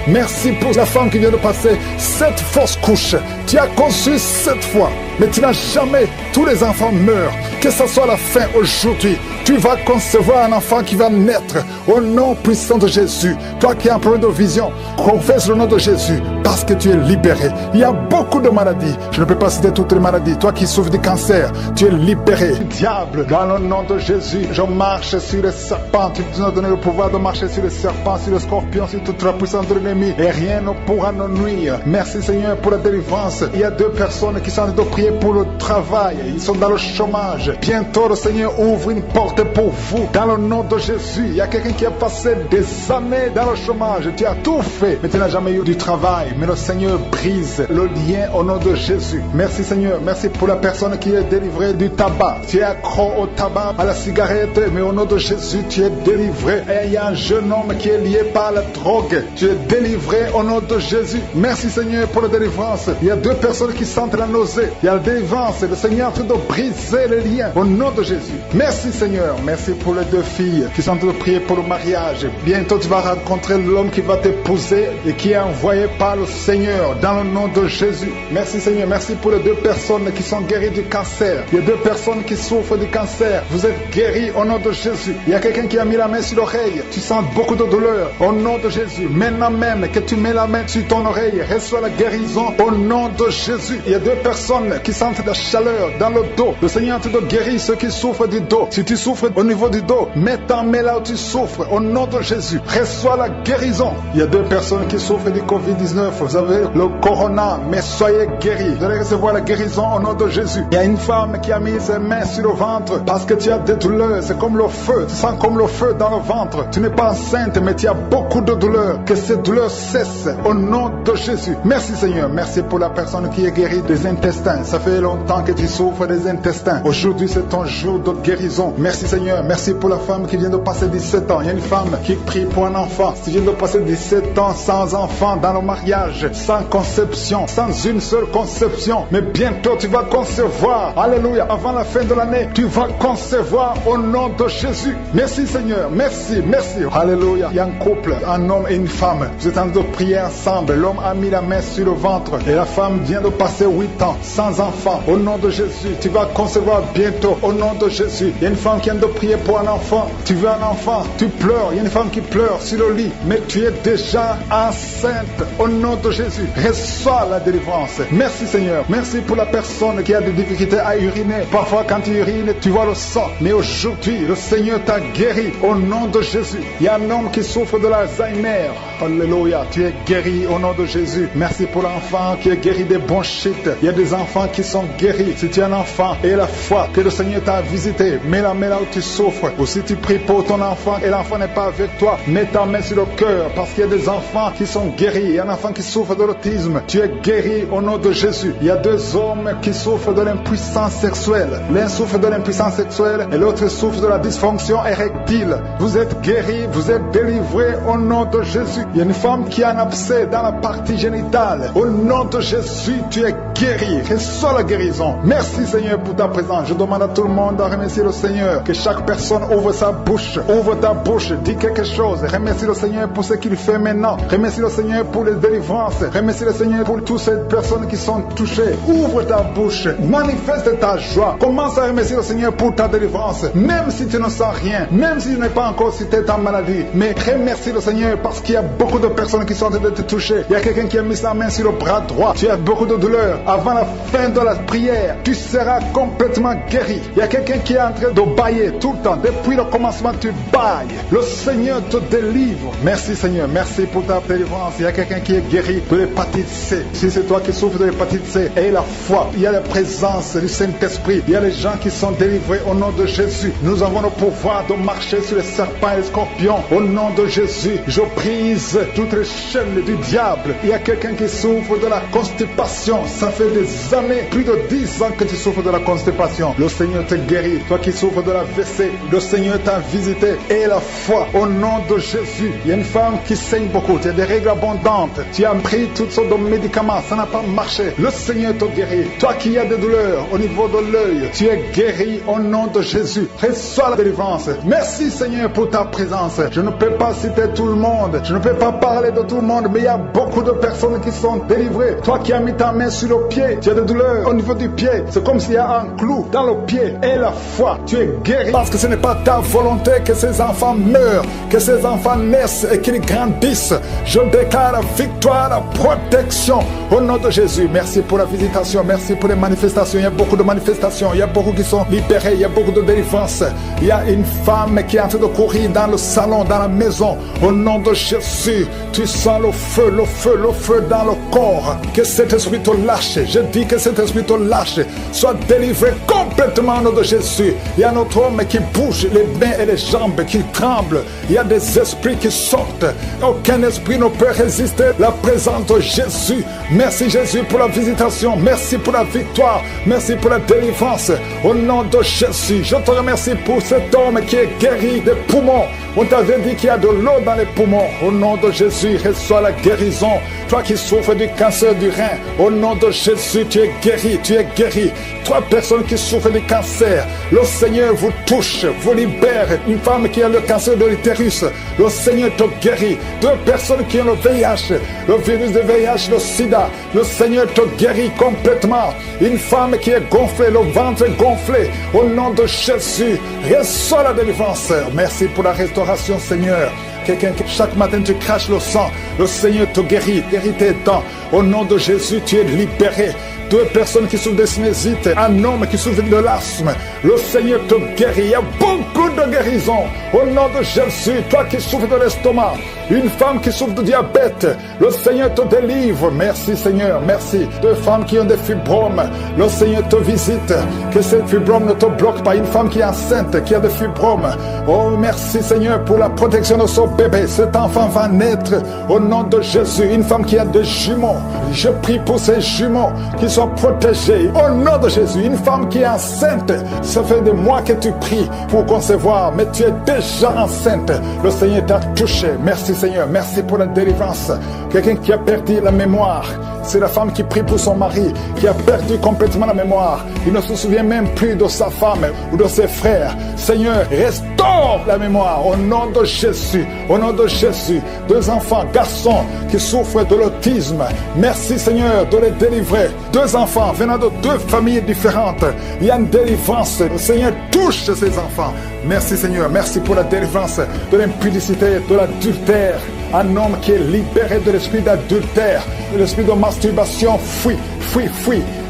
Merci pour la femme qui vient de passer 7 fausses couches. Tu as conçu 7 fois, mais tu n'as jamais. Tous les enfants meurent. Que ce soit la fin aujourd'hui. Tu vas concevoir un enfant qui va naître au nom puissant de Jésus. Toi qui as un problème de vision, confesse le nom de Jésus parce que tu es libéré. Il y a beaucoup de maladies. Je ne peux pas citer toutes les maladies. Toi qui souffres du cancer, tu es libéré. Diable, dans le nom de Jésus, je marche sur les serpents. Tu nous as donné le pouvoir de marcher sur les serpents, sur les scorpions, sur toute la puissance de l'ennemi. Et rien ne pourra nous nuire. Merci Seigneur pour la délivrance. Il y a 2 personnes qui sont en train de prier pour le travail. Ils sont dans le chômage. Bientôt le Seigneur ouvre une porte pour vous. Dans le nom de Jésus, il y a quelqu'un qui a passé des années dans le chômage. Tu as tout fait, mais tu n'as jamais eu du travail. Mais le Seigneur brise le lien au nom de Jésus. Merci Seigneur. Merci pour la personne qui est délivrée du tabac. Tu es accro au tabac, à la cigarette, mais au nom de Jésus, tu es délivré. Et il y a un jeune homme qui est lié par la drogue. Tu es délivré au nom de Jésus. Merci Seigneur pour la délivrance. Il y a 2 personnes qui sentent la nausée. Il y a la délivrance. Le Seigneur est en train de briser les liens au nom de Jésus. Merci Seigneur. Merci pour les 2 filles qui sont en train de prier pour le mariage. Bientôt tu vas rencontrer l'homme qui va t'épouser et qui est envoyé par le Seigneur dans le nom de Jésus. Merci Seigneur. Merci pour les 2 personnes qui sont guéries du cancer. Il y a 2 personnes qui souffrent du cancer. Vous êtes guéris au nom de Jésus. Il y a quelqu'un qui a mis la main sur l'oreille. Tu sens beaucoup de douleur au nom de Jésus. Maintenant même que tu mets la main sur ton oreille, reçois la guérison au nom de Jésus. Il y a 2 personnes qui sentent la chaleur dans le dos. Le Seigneur te guérit ceux qui souffrent du dos. Si tu souffres au niveau du dos, mets ta main là où tu souffres au nom de Jésus. Reçois la guérison. Il y a 2 personnes qui souffrent du Covid-19. Vous avez le corona, mais soyez guéris. Vous allez recevoir la guérison au nom de Jésus. Il y a une femme qui a mis ses mains sur le ventre parce que tu as des douleurs. C'est comme le feu. Tu sens comme le feu dans le ventre. Tu n'es pas enceinte, mais tu as beaucoup de douleurs. Que ces douleurs cessent au nom de Jésus. Merci Seigneur. Merci pour la personne qui est guérie des intestins. Ça fait longtemps que tu souffres des intestins. Aujourd'hui, c'est ton jour de guérison. Merci Seigneur. Merci pour la femme qui vient de passer 17 ans. Il y a une femme qui prie pour un enfant. Tu viens de passer 17 ans sans enfant dans le mariage, sans conception, sans une seule conception. Mais bientôt, tu vas concevoir. Alléluia. Avant la fin de l'année, tu vas concevoir au nom de Jésus. Merci Seigneur. Merci, merci. Alléluia. Il y a un couple, un homme et une femme. Vous êtes en train de prier ensemble. L'homme a mis la main sur le ventre et la femme vient de passer 8 ans sans enfant. Au nom de Jésus, tu vas concevoir bientôt. Au nom de Jésus. Il y a une femme qui est viens de prier pour un enfant. Tu veux un enfant, tu pleures. Il y a une femme qui pleure sur le lit, mais tu es déjà enceinte. Au nom de Jésus, reçois la délivrance. Merci Seigneur. Merci pour la personne qui a des difficultés à uriner. Parfois quand tu urines, tu vois le sang. Mais aujourd'hui, le Seigneur t'a guéri. Au nom de Jésus. Il y a un homme qui souffre de l'Alzheimer. Alléluia. Tu es guéri au nom de Jésus. Merci pour l'enfant qui est guéri des bronchites. Il y a des enfants qui sont guéris. Si tu es un enfant et la foi que le Seigneur t'a visité, mets la main là où tu souffres. Ou si tu pries pour ton enfant et l'enfant n'est pas avec toi, mets ta main sur le cœur parce qu'il y a des enfants qui sont guéris. Il y a un enfant qui souffre de l'autisme. Tu es guéri au nom de Jésus. Il y a deux hommes qui souffrent de l'impuissance sexuelle. L'un souffre de l'impuissance sexuelle et l'autre souffre de la dysfonction érectile. Vous êtes guéris, vous êtes délivrés au nom de Jésus. Il y a une femme qui a un abcès dans la partie génitale. Au nom de Jésus, tu es guéri. Reçois la guérison. Merci Seigneur pour ta présence. Je demande à tout le monde de remercier le Seigneur. Que chaque personne ouvre sa bouche. Ouvre ta bouche. Dis quelque chose. Remercie le Seigneur pour ce qu'il fait maintenant. Remercie le Seigneur pour les délivrances. Remercie le Seigneur pour toutes ces personnes qui sont touchées. Ouvre ta bouche. Manifeste ta joie. Commence à remercier le Seigneur pour ta délivrance. Même si tu ne sens rien. Même si tu n'es pas encore cité ta maladie. Mais remercie le Seigneur parce qu'il y a beaucoup de personnes qui sont en train de te toucher. Il y a quelqu'un qui a mis sa main sur le bras droit. Tu as beaucoup de douleur. Avant la fin de la prière, tu seras complètement guéri. Il y a quelqu'un qui est en train de bailler tout le temps. Depuis le commencement, tu bailles. Le Seigneur te délivre. Merci Seigneur. Merci pour ta délivrance. Il y a quelqu'un qui est guéri de l'hépatite C. Si c'est toi qui souffres de l'hépatite C, aie la foi. Il y a la présence du Saint-Esprit. Il y a les gens qui sont délivrés au nom de Jésus. Nous avons le pouvoir de marcher sur les serpents et les scorpions. Au nom de Jésus, je brise toutes les chaînes du diable. Il y a quelqu'un qui souffre de la constipation. Ça fait des années, plus de 10 ans que tu souffres de la constipation. Le Seigneur te guérit. Toi qui souffres de la WC, le Seigneur t'a visité. Et la foi, au nom de Jésus. Il y a une femme qui saigne beaucoup. Tu as des règles abondantes. Tu as pris toutes sortes de médicaments. Ça n'a pas marché. Le Seigneur te guérit. Toi qui as des douleurs au niveau de l'œil, tu es guéri au nom de Jésus. Reçois la délivrance. Merci Seigneur pour ta présence. Je ne peux pas citer tout le monde. Je ne peux pas parler de tout le monde, mais il y a beaucoup de personnes qui sont délivrées. Toi qui as mis ta main sur le pied, tu as des douleurs au niveau du pied. C'est comme s'il y a un clou dans le pied. Et la foi, tu es guéri. Parce que ce n'est pas ta volonté que ces enfants meurent, que ces enfants naissent et qu'ils grandissent. Je déclare la victoire, la protection au nom de Jésus. Merci pour la visitation. Merci pour les manifestations. Il y a beaucoup de manifestations. Il y a beaucoup qui sont libérés. Il y a beaucoup de délivrance. Il y a une femme qui est en train de courir dans le salon, dans la maison. Au nom de Jésus, tu sens le feu, le feu, le feu dans le corps. Que cet esprit te lâche. Je dis que cet esprit te lâche. Sois délivré complètement au nom de Jésus. Il y a notre homme qui bouge les mains et les jambes, qui tremblent. Il y a des esprits qui sortent. Aucun esprit ne peut résister à la présence de Jésus. Merci Jésus pour la visitation. Merci pour la victoire. Merci pour la délivrance. Au nom de Jésus, je te remercie pour cet homme qui est guéri des poumons. On t'avait dit qu'il y a de l'eau dans les poumons. Au nom de Jésus, reçois la guérison. Toi qui souffres du cancer du rein, au nom de Jésus, tu es guéri, tu es guéri. Trois personnes qui souffrent du cancer, le Seigneur vous touche, vous libère. Une femme qui a le cancer de l'utérus, le Seigneur te guérit. Deux personnes qui ont le VIH, le virus de VIH, le sida, le Seigneur te guérit complètement. Une femme qui est gonflée, le ventre gonflé, au nom de Jésus, reçois la délivrance. Merci pour la restauration, Seigneur. Quelqu'un qui chaque matin tu craches le sang, le Seigneur te guérit, guérit tes dents. Au nom de Jésus, tu es libéré. Deux personnes qui souffrent de sinusite, un homme qui souffre de l'asthme, le Seigneur te guérit. Il y a beaucoup de guérisons. Au nom de Jésus, toi qui souffres de l'estomac, une femme qui souffre de diabète, le Seigneur te délivre. Merci Seigneur, merci. Deux femmes qui ont des fibromes, le Seigneur te visite. Que ces fibromes ne te bloquent pas. Une femme qui est enceinte, qui a des fibromes, oh merci Seigneur pour la protection de son bébé. Cet enfant va naître au nom de Jésus. Une femme qui a des jumeaux, je prie pour ces jumeaux qui sont protégés au nom de Jésus. Une femme qui est enceinte, ça fait des mois que tu pries pour concevoir, mais tu es déjà enceinte. Le Seigneur t'a touché. Merci Seigneur, merci pour la délivrance. Quelqu'un qui a perdu la mémoire, c'est la femme qui prie pour son mari, qui a perdu complètement la mémoire. Il ne se souvient même plus de sa femme ou de ses frères. Seigneur, restaure sors la mémoire au nom de Jésus. Au nom de Jésus, 2 enfants, garçons qui souffrent de l'autisme. Merci Seigneur de les délivrer. 2 enfants venant de 2 familles différentes. Il y a une délivrance. Le Seigneur touche ces enfants. Merci Seigneur. Merci pour la délivrance de l'impudicité, de l'adultère. Un homme qui est libéré de l'esprit d'adultère, de l'esprit de masturbation, fuit.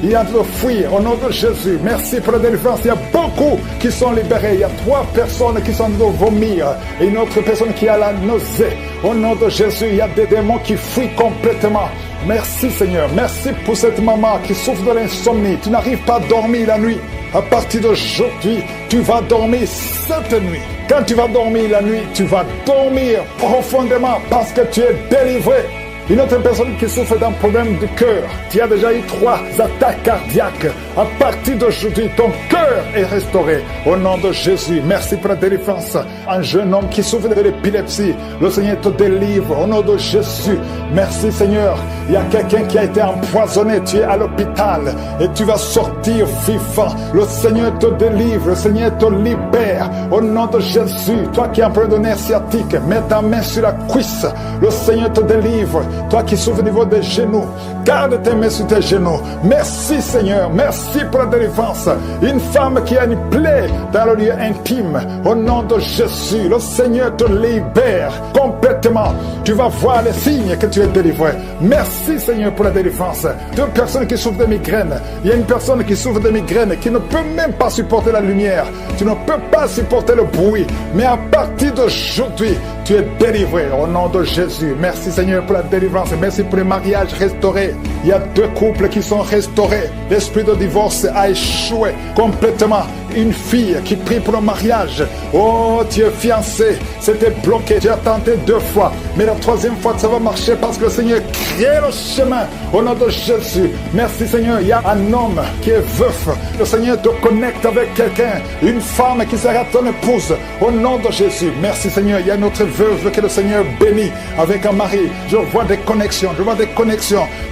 Il est en train de fuir au nom de Jésus. Merci pour la délivrance. Il y a beaucoup qui sont libérés. Il y a 3 personnes qui sont en train de vomir et une autre personne qui a la nausée. Au nom de Jésus, il y a des démons qui fuient complètement. Merci Seigneur. Merci pour cette maman qui souffre de l'insomnie. Tu n'arrives pas à dormir la nuit. À partir d'aujourd'hui, tu vas dormir cette nuit. Quand tu vas dormir la nuit, tu vas dormir profondément parce que tu es délivré. Une autre personne qui souffre d'un problème de cœur. Tu as déjà eu 3 attaques cardiaques. À partir d'aujourd'hui, ton cœur est restauré. Au nom de Jésus, merci pour la délivrance. Un jeune homme qui souffre de l'épilepsie, le Seigneur te délivre. Au nom de Jésus, merci Seigneur. Il y a quelqu'un qui a été empoisonné. Tu es à l'hôpital et tu vas sortir vivant. Le Seigneur te délivre. Le Seigneur te libère. Au nom de Jésus, toi qui es en problème de nerf sciatique, mets ta main sur la cuisse. Le Seigneur te délivre. Toi qui souffres au niveau des genoux, garde tes mains sur tes genoux. Merci Seigneur, merci pour la délivrance. Une femme qui a une plaie dans le lieu intime, au nom de Jésus, le Seigneur te libère complètement. Tu vas voir les signes que tu es délivré. Merci Seigneur pour la délivrance. 2 personnes qui souffrent de migraines. Il y a une personne qui souffre de migraines qui ne peut même pas supporter la lumière. Tu ne peux pas supporter le bruit. Mais à partir d'aujourd'hui, tu es délivré au nom de Jésus. Merci Seigneur pour la délivrance. Merci pour les mariages restaurés. Il y a 2 couples qui sont restaurés. L'esprit de divorce a échoué complètement. Une fille qui prie pour le mariage. Oh, tu es fiancé. C'était bloqué. Tu as tenté 2 fois. Mais la 3e fois, ça va marcher parce que le Seigneur crée le chemin. Au nom de Jésus. Merci Seigneur. Il y a un homme qui est veuf. Le Seigneur te connecte avec quelqu'un. Une femme qui sera ton épouse. Au nom de Jésus. Merci Seigneur. Il y a notre veuve que le Seigneur bénit avec un mari. Je vois des connexions.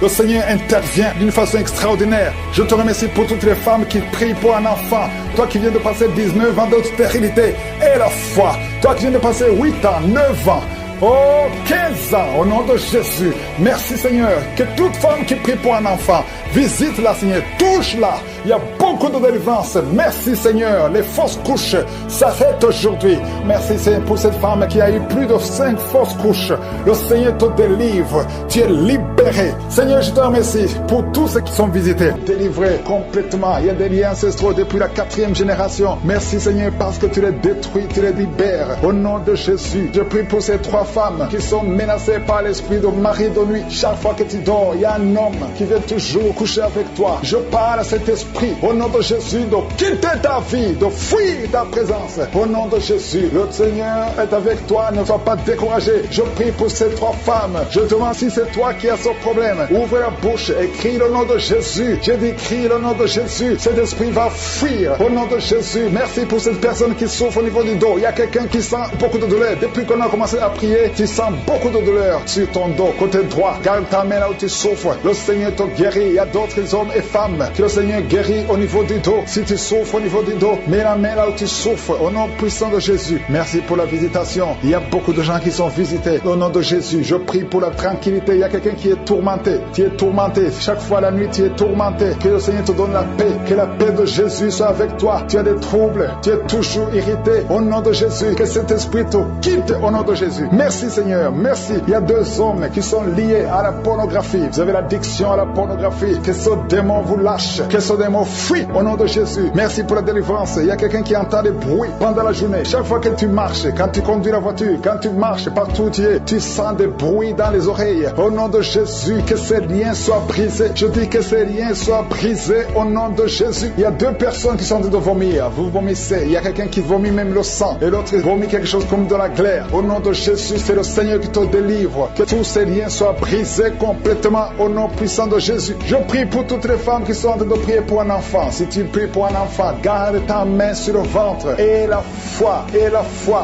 Le Seigneur intervient d'une façon extraordinaire. Je te remercie pour toutes les femmes qui prient pour un enfant. Toi qui viens de passer 19 ans de stérilité et la foi. Toi qui viens de passer 8 ans, 9 ans. Oh, 15 ans, au nom de Jésus. Merci Seigneur. Que toute femme qui prie pour un enfant, visite-la Seigneur, touche-la. Il y a beaucoup de délivrance. Merci Seigneur. Les fausses couches s'arrêtent aujourd'hui. Merci Seigneur pour cette femme qui a eu plus de 5 fausses couches. Le Seigneur te délivre. Tu es libéré. Seigneur, je te remercie pour tous ceux qui sont visités. Délivrés complètement. Il y a des liens ancestraux depuis la 4e génération. Merci Seigneur parce que tu les détruis, tu les libères. Au nom de Jésus, je prie pour ces 3 femmes qui sont menacées par l'esprit de mari de nuit. Chaque fois que tu dors, il y a un homme qui vient toujours coucher avec toi. Je parle à cet esprit au nom de Jésus de quitter ta vie, de fuir ta présence. Au nom de Jésus, le Seigneur est avec toi, ne sois pas découragé. Je prie pour ces 3 femmes. Je te demande si c'est toi qui as ce problème. Ouvre la bouche et crie le nom de Jésus. J'ai dit crie le nom de Jésus. Cet esprit va fuir au nom de Jésus. Merci pour cette personne qui souffre au niveau du dos. Il y a quelqu'un qui sent beaucoup de douleur. Depuis qu'on a commencé à prier, tu sens beaucoup de douleur sur ton dos, côté droit. Garde ta main là où tu souffres. Le Seigneur te guérit. Il y a d'autres hommes et femmes que le Seigneur guérit au niveau du dos. Si tu souffres au niveau du dos, mets la main là où tu souffres au nom puissant de Jésus. Merci pour la visitation. Il y a beaucoup de gens qui sont visités au nom de Jésus. Je prie pour la tranquillité. Il y a quelqu'un qui est tourmenté. Tu es tourmenté. Chaque fois la nuit, tu es tourmenté. Que le Seigneur te donne la paix. Que la paix de Jésus soit avec toi. Tu as des troubles. Tu es toujours irrité. Au nom de Jésus, que cet esprit te quitte au nom de Jésus. Merci Seigneur. Merci. Il y a 2 hommes qui sont liés à la pornographie. Vous avez l'addiction à la pornographie. Que ce démon vous lâche. Que ce démon fuit au nom de Jésus. Merci pour la délivrance. Il y a quelqu'un qui entend des bruits pendant la journée. Chaque fois que tu marches, quand tu conduis la voiture, quand tu marches partout où tu es, tu sens des bruits dans les oreilles. Au nom de Jésus, que ces liens soient brisés. Je dis que ces liens soient brisés au nom de Jésus. Il y a 2 personnes qui sont en train de vomir. Vous vomissez. Il y a quelqu'un qui vomit même le sang et l'autre vomit quelque chose comme de la glaire. Au nom de Jésus, Jésus, c'est le Seigneur qui te délivre. Que tous ces liens soient brisés complètement au nom puissant de Jésus. Je prie pour toutes les femmes qui sont en train de prier pour un enfant. Si tu pries pour un enfant, garde ta main sur le ventre et la foi,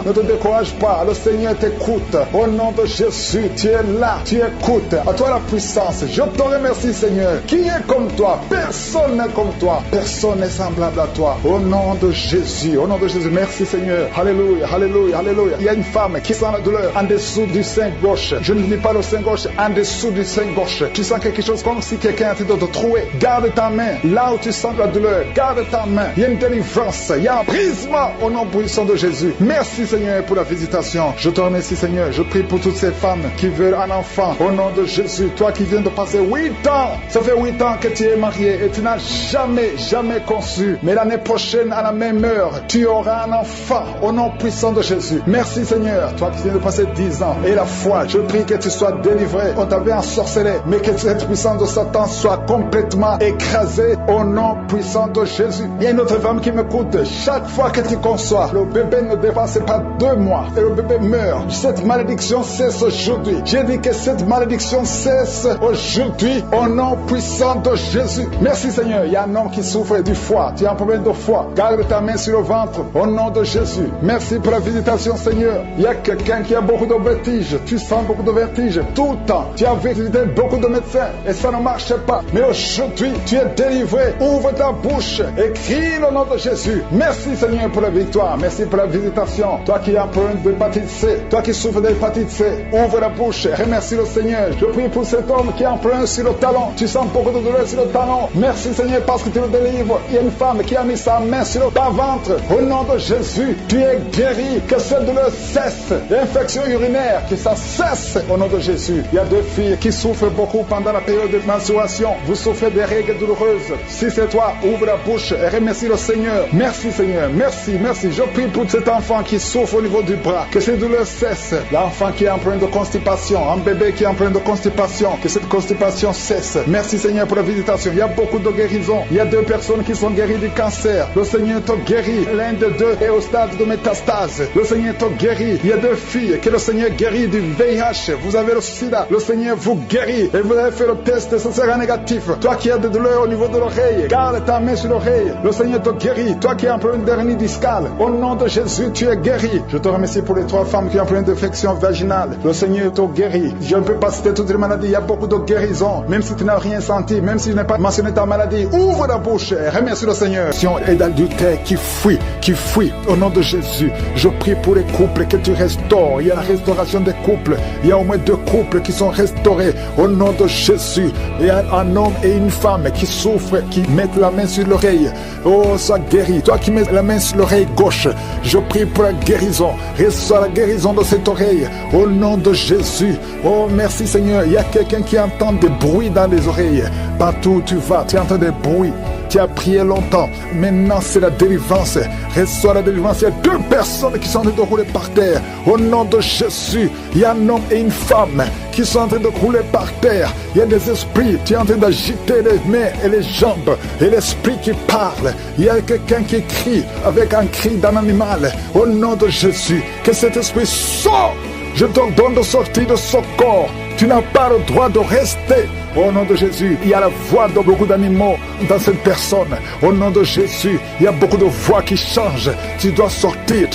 ne te décourage pas, le Seigneur t'écoute. Au nom de Jésus, tu es là, tu écoutes. À toi la puissance. Je te remercie, Seigneur. Qui est comme toi? Personne n'est comme toi. Personne n'est semblable à toi. Au nom de Jésus, au nom de Jésus, merci Seigneur. Alléluia, alléluia, alléluia. Il y a une femme qui sent la douleur en dessous du sein gauche. Je ne dis pas le sein gauche, en dessous du sein gauche. Tu sens quelque chose comme si quelqu'un est en train de te trouer. Garde ta main là où tu sens la douleur. Garde ta main. Il y a une délivrance. Il y a un brisement au nom puissant de Jésus. Merci Seigneur pour la visitation. Je te remercie Seigneur. Je prie pour toutes ces femmes qui veulent un enfant. Au nom de Jésus, toi qui viens de passer 8 ans, ça fait 8 ans que tu es marié et tu n'as jamais conçu. Mais l'année prochaine, à la même heure, tu auras un enfant au nom puissant de Jésus. Merci Seigneur, toi qui viens de passer 10 ans. Et la foi, je prie que tu sois délivré. On t'avait ensorcelé, mais que cette puissance de Satan soit complètement écrasée au nom puissant de Jésus. Il y a une autre femme qui m'écoute. Chaque fois que tu conçois, le bébé ne dépasse pas 2 mois et le bébé meurt. Cette malédiction cesse aujourd'hui. J'ai dit que cette malédiction cesse aujourd'hui au nom puissant de Jésus. Merci Seigneur. Il y a un homme qui souffre du foie. Tu as un problème de foie. Garde ta main sur le ventre au nom de Jésus. Merci pour la visitation Seigneur. Il y a quelqu'un qui a beaucoup de vertiges. Tu sens beaucoup de vertiges tout le temps. Tu as visité beaucoup de médecins et ça ne marche pas. Mais aujourd'hui, tu es délivré. Ouvre ta bouche et crie le nom de Jésus. Merci Seigneur pour la victoire. Merci pour la visitation. Toi qui as un problème d'hépatite C, toi qui souffres d'hépatite C, ouvre la bouche. Remercie le Seigneur. Je prie pour cet homme qui a un problème sur le talon. Tu sens beaucoup de douleur sur le talon. Merci Seigneur parce que tu le délivres. Il y a une femme qui a mis sa main sur le ventre. Au nom de Jésus, tu es guéri. Que cette douleur cesse. L'infection urinaire, que ça cesse au nom de Jésus. Il y a 2 filles qui souffrent beaucoup pendant la période de menstruation. Vous souffrez des règles douloureuses. Si c'est toi, ouvre la bouche et remercie le Seigneur. Merci Seigneur. Merci. Je prie pour cet enfant qui souffre au niveau du bras. Que ces douleurs cessent. L'enfant qui est en problème de constipation. Un bébé qui est en problème de constipation. Que cette constipation cesse. Merci Seigneur pour la visitation. Il y a beaucoup de guérisons. Il y a 2 personnes qui sont guéries du cancer. Le Seigneur te guérit. L'un de 2 est au stade de métastase. Le Seigneur te guérit. Il y a 2 filles que le Seigneur guérit du VIH. Vous avez le sida. Le Seigneur vous guérit. Et vous avez fait le test, ce sera négatif. Toi qui as des douleurs au niveau de l'oreille, garde ta main sur l'oreille. Le Seigneur te guérit. Toi qui as un problème d'hernie discale, au nom de Jésus, tu es guéri. Je te remercie pour les 3 femmes qui ont un problème d'infection vaginale. Le Seigneur te guérit. Je ne peux pas citer toutes les maladies. Il y a beaucoup de guérisons. Même si tu n'as rien senti, même si tu n'as pas mentionné ta maladie, ouvre la bouche et remercie le Seigneur. Si on est d'adultère qui fuit, au nom de Jésus, je prie pour les couples que tu restaures. Il y a la restauration des couples. Il y a au moins 2 couples qui sont restaurés au nom de Jésus. Il y a un homme et une femme qui souffrent, qui mettent la main sur l'oreille. Oh, sois guéri. Toi qui mets la main sur l'oreille gauche, je prie pour la guérison. Reçois la guérison de cette oreille au nom de Jésus. Oh, merci Seigneur. Il y a quelqu'un qui entend des bruits dans les oreilles. Partout où tu vas, tu entends des bruits. Tu as prié longtemps. Maintenant, c'est la délivrance. Reçois la délivrance. Il y a 2 personnes qui sont en train de rouler par terre. Au nom de Jésus, il y a un homme et une femme qui sont en train de rouler par terre. Il y a des esprits. Tu es en train d'agiter les mains et les jambes. Et l'esprit qui parle. Il y a quelqu'un qui crie avec un cri d'un animal. Au nom de Jésus, que cet esprit sorte. Je t'ordonne de sortir de ce corps. Tu n'as pas le droit de rester. Au nom de Jésus, il y a la voix de beaucoup d'animaux dans cette personne. Au nom de Jésus, il y a beaucoup de voix qui changent. Tu dois sortir.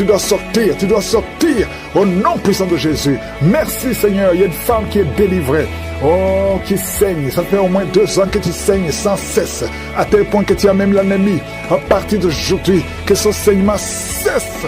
Au nom puissant de Jésus. Merci Seigneur, il y a une femme qui est délivrée. Oh, qui saigne. Ça fait au moins 2 ans que tu saignes sans cesse. À tel point que tu as même l'anémie. À partir d'aujourd'hui, que ce saignement cesse.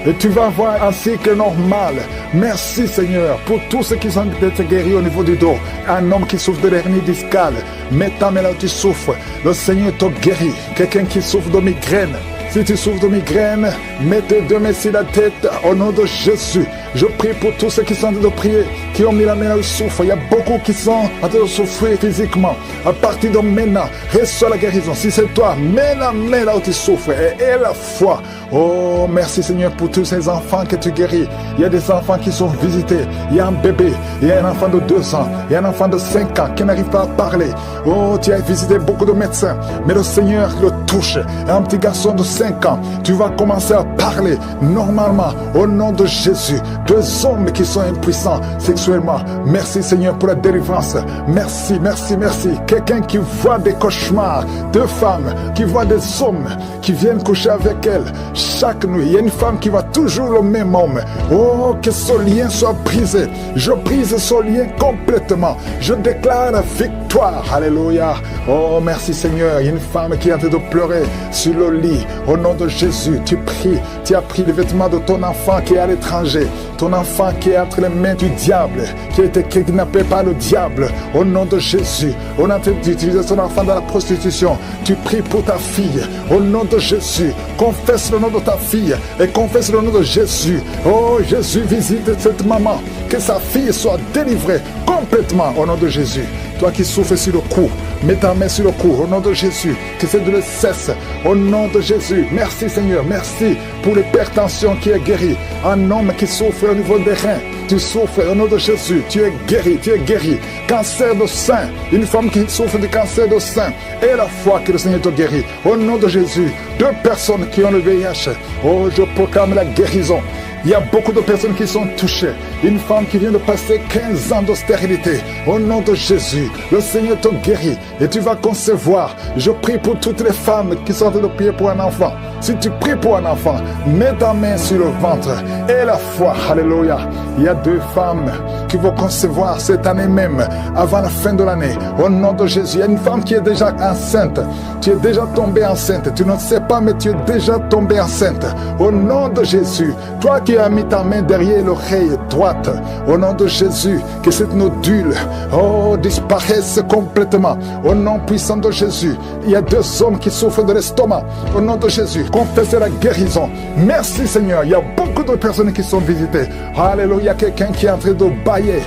Et tu vas avoir un cycle normal. Merci Seigneur pour tous ceux qui sont d'être guéris au niveau du dos. Un homme qui souffre de l'hernie discale. Mets ta main là où tu souffres. Le Seigneur te guérit. Quelqu'un qui souffre de migraine. Si tu souffres de migraine, mets tes 2 mains sur la tête au nom de Jésus. Je prie pour tous ceux qui sont en train de prier, qui ont mis la main là où ils souffrent. Il y a beaucoup qui sont en train de souffrir physiquement. À partir de maintenant, reçois la guérison. Si c'est toi, mets la main là où tu souffres et aie la foi. Oh, merci Seigneur pour tous ces enfants que tu guéris. Il y a des enfants qui sont visités. Il y a un bébé, il y a un enfant de 2 ans, il y a un enfant de 5 ans qui n'arrive pas à parler. Oh, tu as visité beaucoup de médecins, mais le Seigneur le touche. Un petit garçon de 7 5 ans, tu vas commencer à parler normalement au nom de Jésus. Deux hommes qui sont impuissants sexuellement. Merci Seigneur pour la délivrance. Merci, merci, merci. Quelqu'un qui voit des cauchemars, deux femmes qui voient des hommes qui viennent coucher avec elle chaque nuit. Il y a une femme qui voit toujours le même homme. Oh, que ce lien soit brisé. Je brise ce lien complètement. Je déclare la victoire. Alléluia. Oh, merci Seigneur. Il y a une femme qui est en train de pleurer sur le lit. Au nom de Jésus, tu pries. Tu as pris les vêtements de ton enfant qui est à l'étranger. Ton enfant qui est entre les mains du diable, qui a été kidnappé par le diable. Au nom de Jésus, on est en train d'utiliser son enfant dans la prostitution. Tu pries pour ta fille. Au nom de Jésus, confesse le nom de ta fille et confesse le nom de Jésus. Oh, Jésus, visite cette maman. Que sa fille soit délivrée complètement au nom de Jésus. Toi qui souffres sur le cou, mets ta main sur le cou au nom de Jésus. Que cette douleur cesse au nom de Jésus. Merci Seigneur, merci pour l'hypertension qui est guérie. Un homme qui souffre au niveau des reins, tu souffres au nom de Jésus. Tu es guéri, tu es guéri. Cancer de sein, une femme qui souffre de cancer de sein. Et la foi que le Seigneur te guérit. Au nom de Jésus, deux personnes qui ont le VIH. Oh, je proclame la guérison. Il y a beaucoup de personnes qui sont touchées. Une femme qui vient de passer 15 ans de stérilité. Au nom de Jésus, le Seigneur te guérit et tu vas concevoir. Je prie pour toutes les femmes qui sont en train de prier pour un enfant. Si tu pries pour un enfant, mets ta main sur le ventre et la foi. Alléluia. Il y a deux femmes qui vont concevoir cette année même, avant la fin de l'année. Au nom de Jésus, il y a une femme qui est déjà enceinte. Tu es déjà tombée enceinte. Tu ne sais pas, mais tu es déjà tombée enceinte. Au nom de Jésus, toi qui as mis ta main derrière l'oreille droite, au nom de Jésus, que cette nodule, oh, disparaisse complètement. Au nom puissant de Jésus, il y a deux hommes qui souffrent de l'estomac. Au nom de Jésus, confessez la guérison. Merci Seigneur, il y a beaucoup de personnes qui sont visitées. Alléluia, il y a quelqu'un qui est en train de bailler.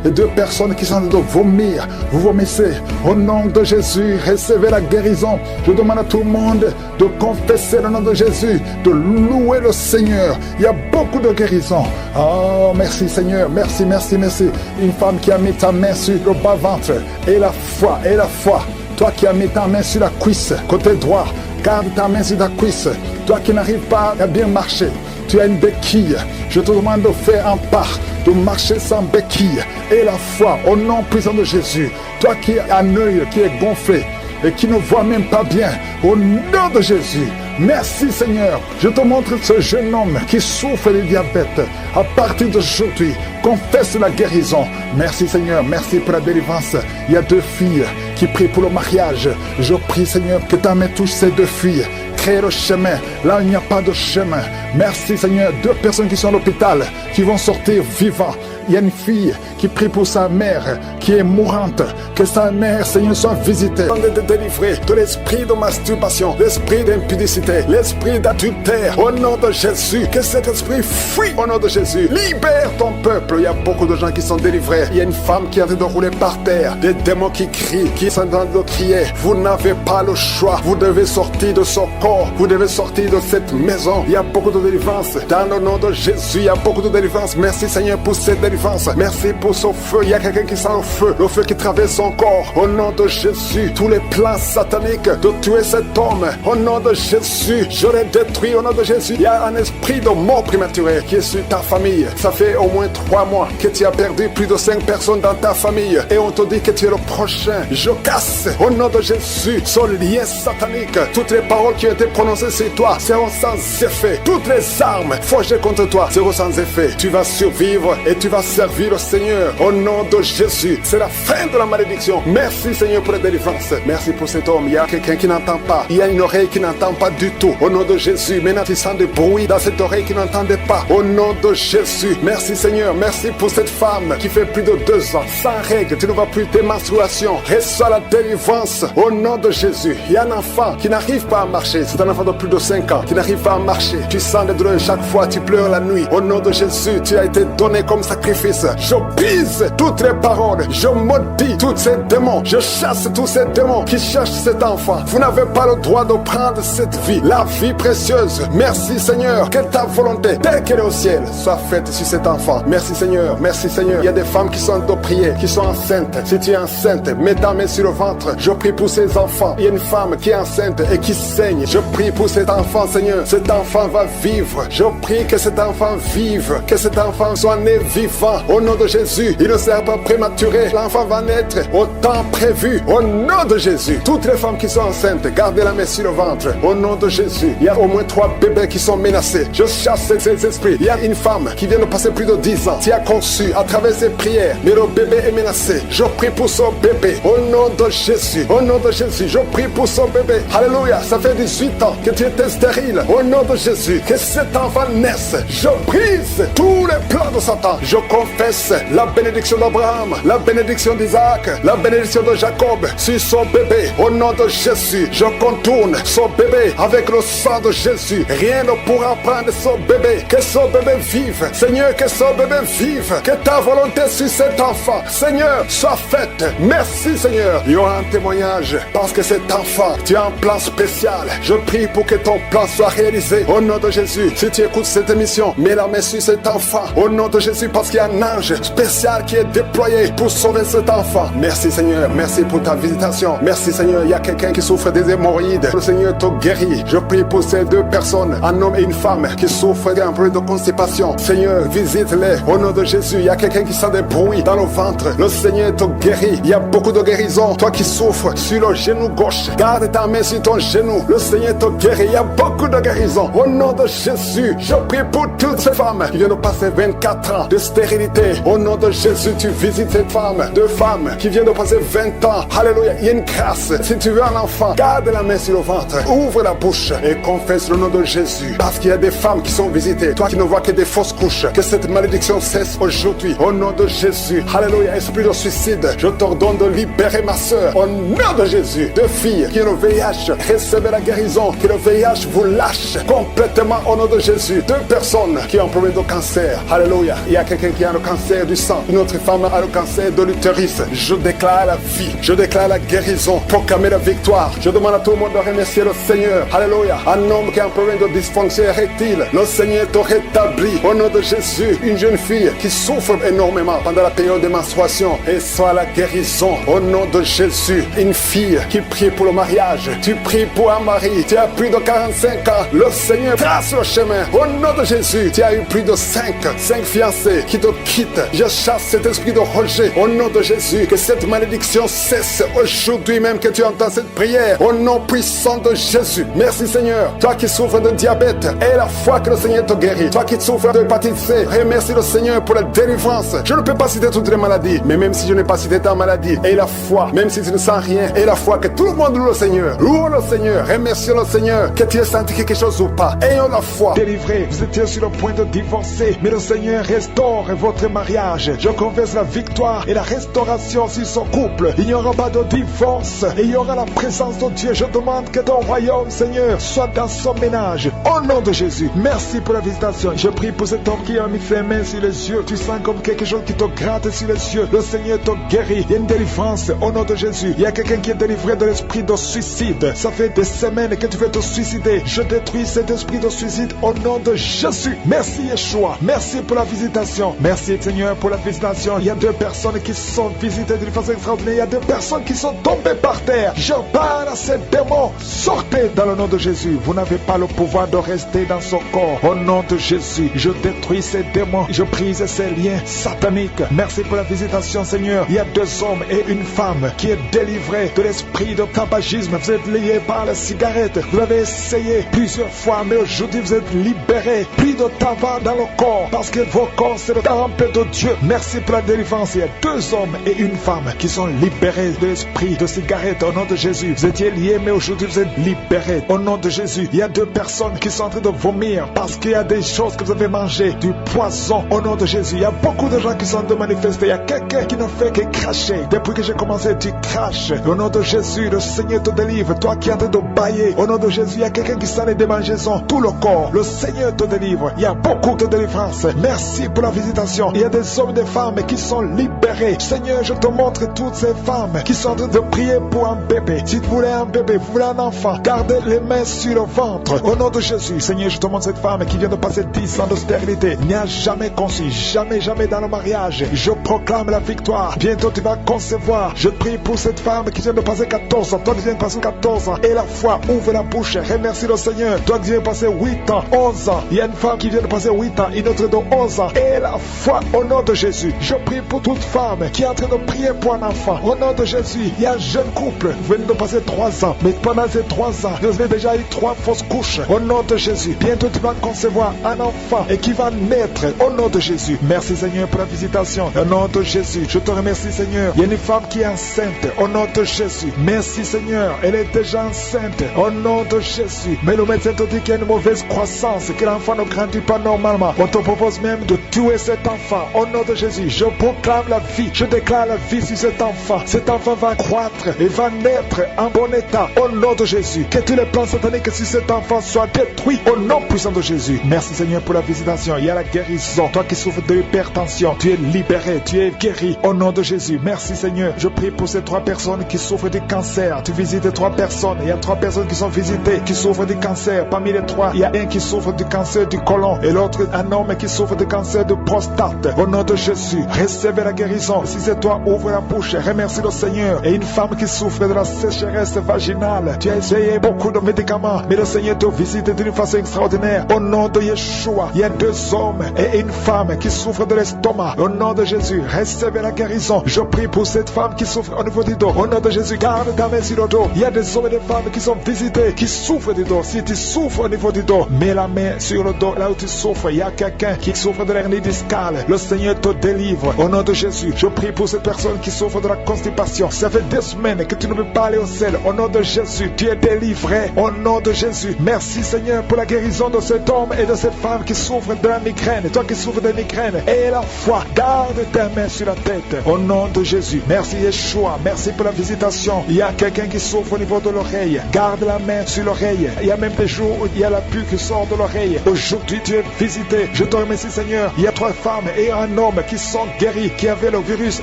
Et deux personnes qui sont en train de vomir. Vous vomissez. Au nom de Jésus, recevez la guérison. Je demande à tout le monde de confesser le nom de Jésus, de louer le Seigneur. Il y a beaucoup de guérison. Oh, merci Seigneur, merci. Une femme qui a mis ta main sur le bas-ventre. Et la foi. Toi qui as mis ta main sur la cuisse, côté droit, garde ta main sur ta cuisse. Toi qui n'arrives pas à bien marcher, tu as une béquille. Je te demande de faire un pas, de marcher sans béquille. Et la foi, au nom puissant de Jésus. Toi qui as un œil qui est gonflé et qui ne voit même pas bien, au nom de Jésus. Merci Seigneur. Je te montre ce jeune homme qui souffre de diabète. À partir d'aujourd'hui, confesse la guérison. Merci Seigneur, merci pour la délivrance. Il y a deux filles qui prient pour le mariage. Je prie Seigneur que ta main touche ces deux filles. Crée le chemin, là il n'y a pas de chemin. Merci Seigneur, deux personnes qui sont à l'hôpital, qui vont sortir vivants. Il y a une fille qui prie pour sa mère, qui est mourante. Que sa mère, Seigneur, soit visitée. De délivrer de l'esprit de masturbation, l'esprit d'impudicité, l'esprit d'adultère. Au nom de Jésus, que cet esprit fuit. Au nom de Jésus, libère ton peuple. Il y a beaucoup de gens qui sont délivrés. Il y a une femme qui est en train de rouler par terre. Des démons qui crient, qui sont en train de crier. Vous n'avez pas le choix. Vous devez sortir de son corps. Vous devez sortir de cette maison. Il y a beaucoup de délivrance. Dans le nom de Jésus, il y a beaucoup de délivrance. Merci Seigneur pour cette délivrance. Merci pour ce feu. Il y a quelqu'un qui sent le feu qui traverse son corps. Au nom de Jésus, tous les plans sataniques de tuer cet homme, au nom de Jésus, je les détruis. Au nom de Jésus, il y a un esprit de mort prématurée qui est sur ta famille. Ça fait au moins 3 mois que tu as perdu plus de 5 personnes dans ta famille et on te dit que tu es le prochain. Je casse au nom de Jésus ce lien satanique. Toutes les paroles qui ont été prononcées sur toi seront sans effet. Toutes les armes forgées contre toi seront sans effet. Tu vas survivre et tu vas servir le Seigneur au nom de Jésus. C'est la fin de la malédiction. Merci Seigneur pour la délivrance. Merci pour cet homme. Il y a quelqu'un qui n'entend pas. Il y a une oreille qui n'entend pas du tout. Au nom de Jésus. Maintenant tu sens des bruits dans cette oreille qui n'entendait pas. Au nom de Jésus. Merci Seigneur. Merci pour cette femme qui fait plus de 2 ans sans règles. Tu ne vas plus tes menstruations. Reçois la délivrance au nom de Jésus. Il y a un enfant qui n'arrive pas à marcher. C'est un enfant de plus de 5 ans qui n'arrive pas à marcher. Tu sens des douleurs chaque fois. Tu pleures la nuit. Au nom de Jésus, tu as été donné comme sacrifice. Je brise toutes les paroles. Je maudis tous ces démons. Je chasse tous ces démons qui cherchent cet enfant. Vous n'avez pas le droit de prendre cette vie, la vie précieuse. Merci Seigneur, que ta volonté, telle qu'elle est au ciel, soit faite sur cet enfant. Merci Seigneur, merci Seigneur. Il y a des femmes qui sont de prier, qui sont enceintes. Si tu es enceinte, mets ta main sur le ventre. Je prie pour ces enfants. Il y a une femme qui est enceinte et qui saigne. Je prie pour cet enfant, Seigneur. Cet enfant va vivre. Je prie que cet enfant vive, que cet enfant soit né vivant. Au nom de Jésus, il ne sera pas prématuré. L'enfant va naître au temps prévu. Au nom de Jésus, toutes les femmes qui sont enceintes, gardez la main sur le ventre. Au nom de Jésus, il y a au moins 3 bébés qui sont menacés. Je chasse ces esprits. Il y a une femme qui vient de passer plus de 10 ans, qui a conçu à travers ses prières, mais le bébé est menacé. Je prie pour son bébé. Au nom de Jésus, au nom de Jésus, je prie pour son bébé. Alléluia, ça fait 18 ans que tu étais stérile. Au nom de Jésus, que cet enfant naisse. Je brise tous les plans de Satan. Je confesse la bénédiction d'Abraham, la bénédiction d'Isaac, la bénédiction de Jacob sur son bébé. Au nom de Jésus, je contourne son bébé avec le sang de Jésus. Rien ne pourra prendre son bébé. Que son bébé vive. Seigneur, que son bébé vive. Que ta volonté sur cet enfant, Seigneur, soit faite. Merci, Seigneur. Il y aura un témoignage parce que cet enfant, tu as un plan spécial. Je prie pour que ton plan soit réalisé. Au nom de Jésus, si tu écoutes cette émission, mets la main sur cet enfant. Au nom de Jésus, parce qu'il y a un ange spécial qui est déployé pour sauver cet enfant. Merci, Seigneur. Merci pour ta visitation. Merci, Seigneur. Il y a quelqu'un qui souffre des hémorroïdes. Le Seigneur te guérit. Je prie pour ces 2 personnes, un homme et une femme, qui souffrent d'un problème de constipation. Seigneur, visite-les. Au nom de Jésus, il y a quelqu'un qui sent des bruits dans le ventre. Le Seigneur te guérit. Il y a beaucoup de guérison. Toi qui souffres sur le genou gauche, garde ta main sur ton genou. Le Seigneur te guérit. Il y a beaucoup de guérison. Au nom de Jésus, je prie pour toutes ces femmes qui viennent de passer 24 ans de stérilité. Au nom de Jésus, tu visites cette femme. 2 femmes qui viennent de passer 20 ans. Alléluia. Il y a une grâce. Si tu veux un enfant, garde la main sur le ventre. Ouvre la bouche et confesse le nom de Jésus. Parce qu'il y a des femmes qui sont visitées. Toi qui ne vois que des fausses couches. Que cette malédiction cesse aujourd'hui. Au nom de Jésus. Alléluia. Esprit de suicide, je t'ordonne de libérer ma soeur. Au nom de Jésus. 2 filles qui ont le VIH, recevez la guérison. Que le VIH vous lâche complètement au nom de Jésus. 2 personnes qui ont un problème de cancer. Alléluia. Il y a quelqu'un qui a le cancer du sang. Une autre femme a le cancer de l'utérus. Je déclare la vie. Je déclare la guérison. Proclamer la victoire. Je demande à tout le monde de remercier le Seigneur. Alléluia. Un homme qui a un problème de dysfonction érectile, le Seigneur te rétablit. Au nom de Jésus. Une jeune fille qui souffre énormément pendant la période de menstruation, et soit la guérison. Au nom de Jésus. Une fille qui prie pour le mariage. Tu pries pour un mari. Tu as plus de 45 ans. Le Seigneur trace le chemin. Au nom de Jésus. Tu as eu plus de 5 fiancés qui te quittent. Je chasse cet esprit de rejet. Au nom de Jésus. Que cette malédiction cesse aujourd'hui même que tu entends cette prière. Au nom puissant de Jésus. Merci, Seigneur. Toi qui souffres de diabète, et la foi que le Seigneur te guérit. Toi qui souffres de hépatite C, remercie le Seigneur pour la délivrance. Je ne peux pas citer toutes les maladies, mais même si je n'ai pas cité ta maladie, et la foi, même si tu ne sens rien, et la foi que tout le monde loue le Seigneur. Loue le Seigneur. Remercie le Seigneur. Que tu aies senti quelque chose ou pas. Ayons la foi. Délivré, vous étiez sur le point de divorcer, mais le Seigneur restaure votre mariage. Je confesse la victoire et la restauration sur son couple. Il n'y aura pas de divorce et il y aura la présence de Dieu. Je demande que ton royaume, Seigneur, soit dans son ménage. Au nom de Jésus, merci pour la visitation. Je prie pour cet homme qui a mis ses mains sur les yeux. Tu sens comme quelque chose qui te gratte sur les yeux. Le Seigneur te guérit. Il y a une délivrance au nom de Jésus. Il y a quelqu'un qui est délivré de l'esprit de suicide. Ça fait des semaines que tu veux te suicider. Je détruis cet esprit de suicide au nom de Jésus. Merci Yeshua. Merci pour la visitation. Merci Seigneur pour la visitation. Il y a 2 personnes qui sont visitées d'une façon extraordinaire. Il y a 2 personnes qui sont tombées par terre. Je parle à ces démons. Sortez dans le nom de Jésus. Vous n'avez pas le pouvoir de rester dans son corps. Au nom de Jésus, je détruis ces démons. Je brise ces liens sataniques. Merci pour la visitation, Seigneur. Il y a 2 hommes et une femme qui est délivrée de l'esprit de tabagisme. Vous êtes liés par la cigarette. Vous avez essayé plusieurs fois, mais aujourd'hui vous êtes libérés. Plus de tabac dans le corps, parce que vos corps c'est le temple de Dieu. Merci pour la délivrance. Il y a 2 hommes et une femme qui sont libérés de l'esprit de cigarette au nom de Jésus. Vous étiez liés, mais aujourd'hui vous êtes libérés au nom de Jésus. Il y a 2 personnes qui sont en train de vomir parce qu'il y a des choses que vous avez mangées, du poison au nom de Jésus. Il y a beaucoup de gens qui sont de manifester. Il y a quelqu'un qui ne fait que cracher. Depuis que j'ai commencé, tu craches. Au nom de Jésus, le Seigneur te délivre. Toi qui es en train de bailler, au nom de Jésus, il y a quelqu'un qui s'en est démangeaison. Tout le corps, le Seigneur te délivre. Il y a beaucoup de délivrance. Merci pour la visitation. Il y a des hommes et des femmes qui sont libérés. Seigneur, je te montre toutes ces femmes qui sont en train de prier pour un bébé. Si vous voulez un bébé, vous voulez un enfant, gardez les mains sur le ventre. Au nom de Jésus, Seigneur, je te montre cette femme qui vient de passer 10 ans de stérilité. Il n'y a jamais conçu, jamais dans le mariage. Je proclame la victoire. Bientôt tu vas concevoir. Je prie pour cette femme qui vient de passer 14 ans. Toi qui viens de passer 14 ans. Et la foi, ouvre ouvre la bouche, remercie le Seigneur. Toi qui viens de passer 8 ans, 11 ans, il y a une femme qui vient de passer 8 ans, une autre de 11 ans, et la foi au nom de Jésus. Je prie pour toute femme qui est en train de prier pour un enfant. Au nom de Jésus, il y a un jeune couple, vous venez de passer 3 ans, mais pendant ces 3 ans, vous avez déjà eu 3 fausses couches. Au nom de Jésus, bientôt tu vas concevoir un enfant et qui va naître. Au nom de Jésus, merci Seigneur pour la visitation. Au nom de Jésus, je te remercie Seigneur. Il y a une femme qui est enceinte. Au nom de Jésus, merci Seigneur. Elle est déjà enceinte. Au nom de Jésus, mais le médecin te dit qu'il y a une mauvaise croissance, que l'enfant ne grandit pas normalement. On te propose même de tuer cet enfant. Au nom de Jésus, je proclame la vie. Je déclare la vie sur cet enfant. Cet enfant va croître et va naître en bon état. Au nom de Jésus, que tous les plans sataniques sur cet enfant soient détruits. Au nom puissant de Jésus. Merci Seigneur pour la visitation. Il y a la guérison. Toi qui souffres de l'hypertension, tu es libéré, tu es guéri. Au nom de Jésus, merci Seigneur. Je prie pour ces 3 personnes qui souffrent du cancer. Tu visites 3 personnes. Il y a 3 personnes qui sont visitées, qui souffrent du cancer. Parmi les 3, il y a un qui souffre du cancer du côlon et l'autre un homme qui souffre du cancer de prostate. Au nom de Jésus, recevez la guérison. Si c'est toi, ouvre la bouche, remercie le Seigneur. Et une femme qui souffre de la sécheresse vaginale, tu as essayé beaucoup de médicaments, mais le Seigneur te visite d'une façon extraordinaire. Au nom de Yeshua, il y a 2 hommes et une femme qui souffrent de l'estomac. Au nom de Jésus, recevez la guérison. Je prie pour cette femme qui souffre au niveau du dos. Au nom de Jésus, garde ta main sur le dos. Il y a des hommes et des femmes qui sont visités, qui souffrent du dos. Si tu souffres au niveau du dos, mets la main sur le dos, là où tu souffres. Il y a quelqu'un qui souffre de l'hernie discale. Le Seigneur te délivre. Au nom de Jésus, je prie pour cette personne qui souffre de la constipation. Ça fait 2 semaines que tu ne peux pas aller au ciel. Au nom de Jésus, tu es délivré. Au nom de Jésus, merci Seigneur pour la guérison de cet homme et de cette femme qui souffre de la migraine. Toi qui souffres de migraine, et la foi, garde ta main sur la tête. Au nom de Jésus, merci Yeshua, merci pour la visitation. Il y a quelqu'un qui souffre au niveau de l'oreille. Garde la main sur l'oreille. Il y a même des jours où il y a la pluie qui sort de l'oreille. Aujourd'hui, tu es visité. Je te remercie Seigneur. Il y a 3 femmes et un homme qui sont guéris, qui avaient le virus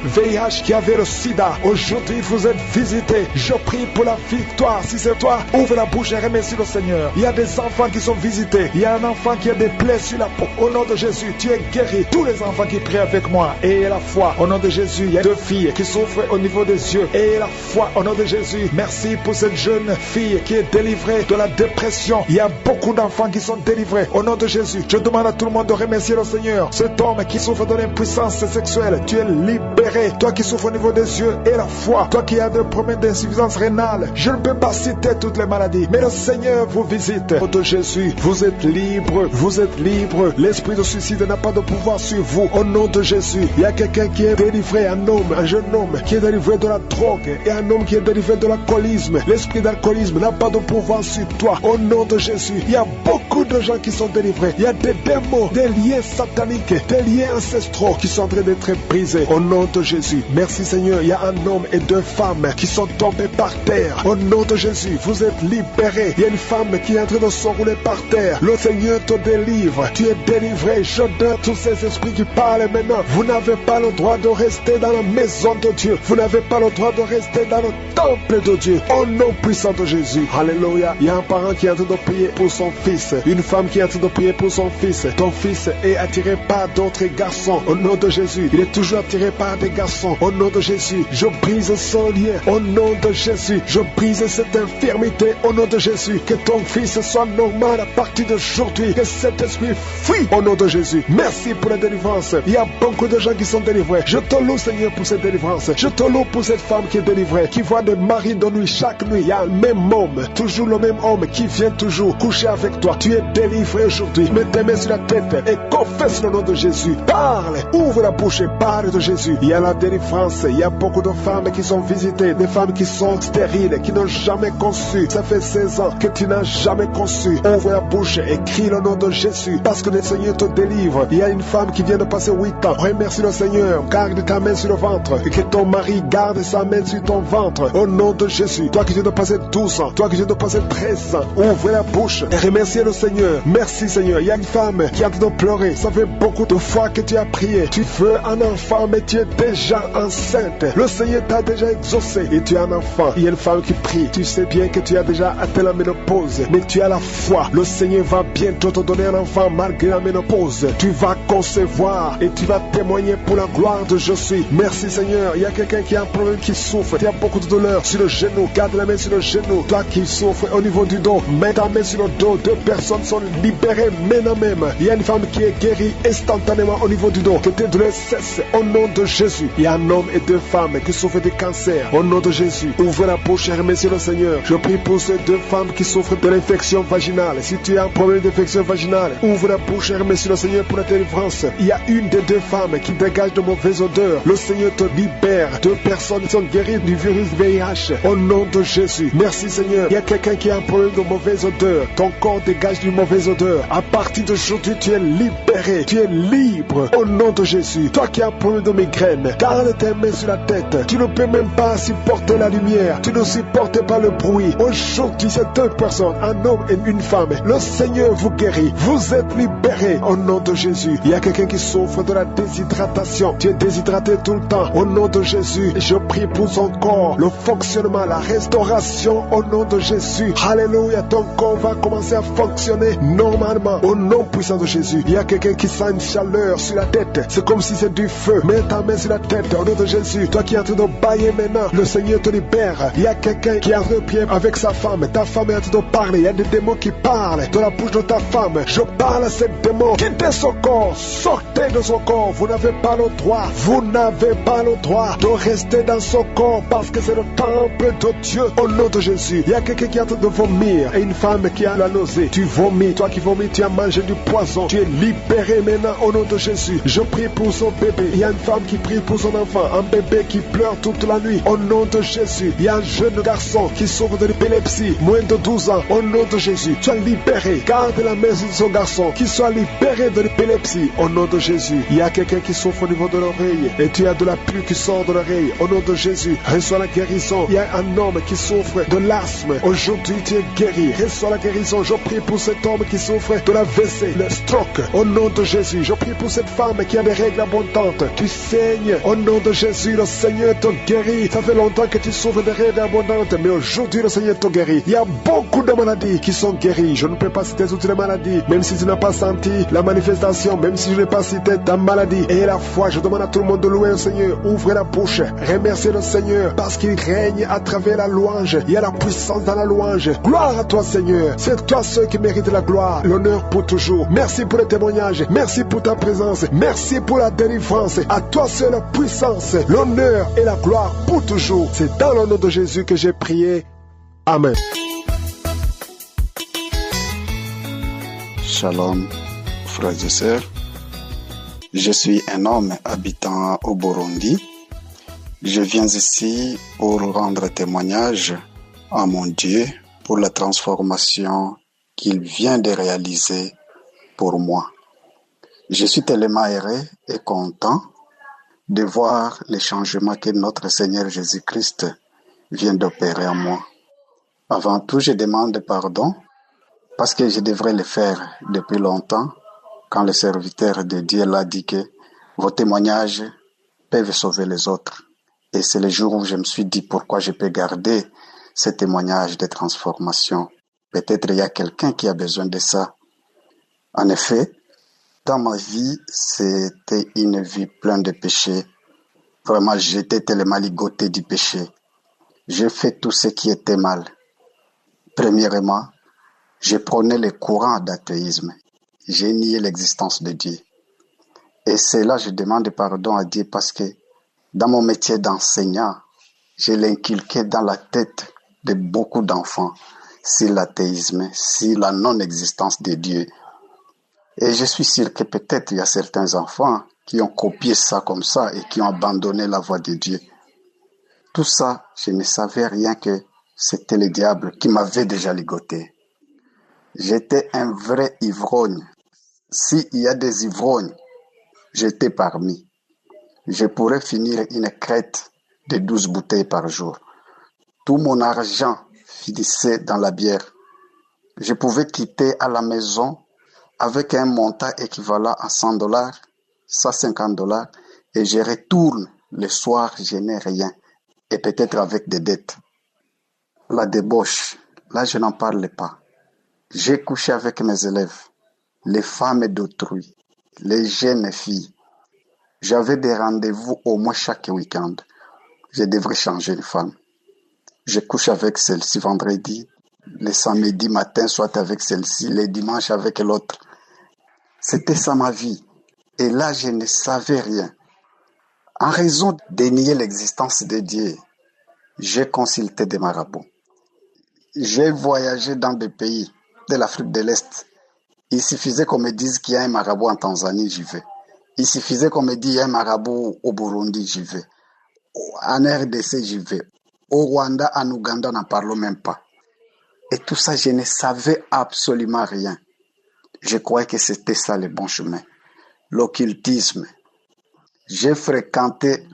VIH, qui avaient le sida. Aujourd'hui, vous êtes visités. Je prie pour la victoire. Si c'est toi, ouvre la bouche et remercie le Seigneur. Il y a des enfants qui sont visités. Il y a un enfant qui a des plaies sur la peau. Au nom de Jésus, tu es guéri. Tous les enfants qui prient avec moi, et la foi. Au nom de Jésus, il y a 2 filles qui souffrent au niveau des yeux. Et la foi, au nom de Jésus. Merci pour cette jeune fille qui est délivrée de la dépression. Il y a beaucoup d'enfants qui sont délivrés. Au nom de Jésus, je demande à tout le monde de remercier le Seigneur. Cet homme qui souffre de l'impuissance sexuelle, tu es libéré. Toi qui souffres au niveau des yeux et la foi. Toi qui as des problèmes d'insuffisance rénale. Je ne peux pas citer toutes les maladies, mais le Seigneur vous visite. Au nom de Jésus, vous êtes libre. Vous êtes libre. L'esprit de suicide n'a pas de pouvoir sur vous. Au nom de Jésus, il y a quelqu'un qui est délivré, un homme, un jeune homme qui est délivré de la drogue et un homme qui est délivré de l'alcoolisme. L'esprit d'alcoolisme n'a pas de pouvoir sur toi. Au nom de Jésus, il y a beaucoup de gens qui sont délivrés. Il y a des démons, des liens sataniques, des liens ancestraux qui sont en train d'être brisés. Au nom de Jésus, merci Seigneur. Il y a un homme et 2 femmes qui sont tombés par terre. Au nom de Jésus, vous êtes libérés. Il y a une femme qui est en train de s'enrouler par terre. Le Seigneur te délivre. Tu es délivré. Je donne tous ces esprits qui parlent maintenant. Vous n'avez pas le droit de rester dans la maison de Dieu. Vous n'avez pas le droit de rester dans le temple de Dieu. Au nom puissant de Jésus. Alléluia. Il y a un parent qui est en train de prier pour son fils. Une femme qui est en train de prier pour son fils. Ton fils est attiré par d'autres garçons. Au nom de Jésus. Il est toujours attiré par des garçons. Au nom de Jésus. Je brise son lien. Au nom de Jésus. Je brise cette infirmité. Au nom de Jésus. Que ton fils soit normal à partir d'aujourd'hui. Que cet esprit fuit. Au nom de Jésus. Merci pour la délivrance. Il y a beaucoup de gens qui sont délivrés. Je te loue Seigneur pour cette délivrance. Je te loue pour cette femme qui est délivrée. Qui voit des maris de nuit. Chaque nuit, il y a le même homme. Toujours le même homme qui vient toujours coucher avec toi. Tu es délivré aujourd'hui. Mets tes mains sur la tête et confesse le nom de Jésus. Parle. Ouvre la bouche et parle de Jésus. Il y a la délivrance. Il y a beaucoup de femmes qui sont visitées. Des femmes qui sont stériles, qui n'ont jamais conçu. Ça fait 16 ans que tu n'as jamais conçu. Ouvre la bouche et crie le nom de Jésus. Parce que le Seigneur te délivre. Il y a une femme qui vient de passer 8 ans. Remercie le Seigneur. Garde ta main sur le ventre. Et que ton mari garde sa main sur ton ventre. Au nom de Jésus. Toi qui viens de passer 12 ans. Toi qui viens de passer 13 ans. Ouvre la bouche et remercie le Seigneur. Merci Seigneur. Il y a une femme qui est en train de pleurer. Ça fait beaucoup de fois que tu as prié. Tu veux un enfant mais tu es déjà enceinte. Le Seigneur t'a déjà exaucé et tu as un enfant. Il y a une femme qui prie. Tu sais bien que tu as déjà atteint la ménopause. Mais tu as la foi. Le Seigneur va bientôt te donner un enfant malgré la ménopause. Tu vas concevoir et tu vas témoigner pour la gloire de Je suis. Merci Seigneur. Il y a quelqu'un qui a un problème qui souffre. Tu as beaucoup de douleur sur le genou. Garde la main sur le genou. Toi qui souffrent au niveau du dos, mets ta main sur le dos. 2 personnes sont libérées maintenant même. Il y a une femme qui est guérie instantanément au niveau du dos. Que tes douleurs cessent au nom de Jésus. Il y a un homme et 2 femmes qui souffrent de cancer au nom de Jésus. Ouvrez la bouche et remerciez le Seigneur. Je prie pour ces 2 femmes qui souffrent de l'infection vaginale. Si tu as un problème d'infection vaginale, ouvre la bouche et remercie le Seigneur pour la délivrance. Il y a une des 2 femmes qui dégage de mauvaises odeurs. Le Seigneur te libère. 2 personnes sont guéries du virus VIH au nom de Jésus. Merci Seigneur. Il y a quelqu'un qui a un problème de mauvaise odeur. Ton corps dégage d'une mauvaise odeur. À partir d'aujourd'hui, tu es libéré. Tu es libre au nom de Jésus. Toi qui as un problème de migraine, garde tes mains sur la tête. Tu ne peux même pas supporter la lumière. Tu ne supportes pas le bruit. Aujourd'hui, c'est 2 personnes, un homme et une femme. Le Seigneur vous guérit. Vous êtes libérés au nom de Jésus. Il y a quelqu'un qui souffre de la déshydratation. Tu es déshydraté tout le temps. Au nom de Jésus, je prie pour son corps, le fonctionnement, la restauration au nom de Jésus. Alléluia, ton corps va commencer à fonctionner normalement au nom puissant de Jésus. Il y a quelqu'un qui sent une chaleur sur la tête. C'est comme si c'est du feu. Mets ta main sur la tête au nom de Jésus. Toi qui es en train de bailler maintenant, le Seigneur te libère. Il y a quelqu'un qui est en train de prier avec sa femme. Ta femme est en train de parler. Il y a des démons qui parlent de la bouche de ta femme. Je parle à ces démons. Quittez son corps. Sortez de son corps. Vous n'avez pas le droit. Vous n'avez pas le droit de rester dans son corps parce que c'est le temple de Dieu au nom de Jésus. Il y a quelqu'un qui est en train de vomir et une femme qui a la nausée. Tu vomis. Toi qui vomis, tu as mangé du poison. Tu es libéré maintenant au nom de Jésus. Je prie pour son bébé. Il y a une femme qui prie pour son enfant. Un bébé qui pleure toute la nuit. Au nom de Jésus. Il y a un jeune garçon qui souffre de l'épilepsie. Moins de 12 ans. Au nom de Jésus. Tu es libéré. Garde la main sur son garçon. Qu'il soit libéré de l'épilepsie. Au nom de Jésus. Il y a quelqu'un qui souffre au niveau de l'oreille. Et tu as de la pluie qui sort de l'oreille. Au nom de Jésus. Reçois la guérison. Il y a un homme qui souffre de l'asthme. Aujourd'hui, tu es guéri. Reçois la guérison. Je prie pour cet homme qui souffre de la WC, le stroke. Au nom de Jésus. Je prie pour cette femme qui a des règles abondantes. Tu saignes. Au nom de Jésus, le Seigneur te guérit. Ça fait longtemps que tu souffres de règles abondantes, mais aujourd'hui, le Seigneur te guérit. Il y a beaucoup de maladies qui sont guéries. Je ne peux pas citer toutes les maladies, même si tu n'as pas senti la manifestation, même si je n'ai pas cité ta maladie. Et la foi, je demande à tout le monde de louer le Seigneur. Ouvrez la bouche. Remerciez le Seigneur parce qu'il règne à travers la louange. Il y a la puissance dans la louange. Gloire à toi, Seigneur. C'est toi seul qui mérite la gloire, l'honneur pour toujours. Merci pour le témoignage. Merci pour ta présence. Merci pour la délivrance. À toi seul la puissance, l'honneur et la gloire pour toujours. C'est dans le nom de Jésus que j'ai prié. Amen. Shalom, frères et sœurs. Je suis un homme habitant au Burundi. Je viens ici pour rendre témoignage à mon Dieu pour la transformation qu'il vient de réaliser pour moi. Je suis tellement heureux et content de voir les changements que notre Seigneur Jésus-Christ vient d'opérer en moi. Avant tout, je demande pardon parce que je devrais le faire depuis longtemps quand le serviteur de Dieu l'a dit que vos témoignages peuvent sauver les autres. Et c'est le jour où je me suis dit pourquoi je peux garder ces témoignages de transformation. Peut-être il y a quelqu'un qui a besoin de ça. En effet, dans ma vie, c'était une vie pleine de péchés. Vraiment, j'étais tellement ligoté du péché. J'ai fait tout ce qui était mal. Premièrement, je prenais le courant d'athéisme. J'ai nié l'existence de Dieu. Et c'est là que je demande pardon à Dieu parce que dans mon métier d'enseignant, je l'ai inculqué dans la tête de beaucoup d'enfants sur l'athéisme, sur la non-existence de Dieu. Et je suis sûr que peut-être il y a certains enfants qui ont copié ça comme ça et qui ont abandonné la voie de Dieu. Tout ça, je ne savais rien que c'était le diable qui m'avait déjà ligoté. J'étais un vrai ivrogne. S'il y a des ivrognes, j'étais parmi. Je pourrais finir une crête de 12 bouteilles par jour. Tout mon argent finissait dans la bière. Je pouvais quitter à la maison avec un montant équivalent à $100, $150, et je retourne le soir, je n'ai rien, et peut-être avec des dettes. La débauche, là je n'en parle pas. J'ai couché avec mes élèves, les femmes d'autrui, les jeunes filles. J'avais des rendez-vous au moins chaque week-end. Je devrais changer de femme. Je couche avec celle-ci vendredi, Le samedi matin, soit avec celle-ci, les dimanches avec l'autre. C'était ça ma vie. Et là, je ne savais rien. En raison de nier l'existence de Dieu, j'ai consulté des marabouts. J'ai voyagé dans des pays de l'Afrique de l'Est. Il suffisait qu'on me dise qu'il y a un marabout en Tanzanie, j'y vais. Il suffisait qu'on me dise qu'il y a un marabout au Burundi, j'y vais. En RDC, j'y vais. Au Rwanda, en Ouganda, n'en parlons même pas. Et tout ça, je ne savais absolument rien. Je croyais que c'était ça le bon chemin. L'occultisme. J'ai fréquenté la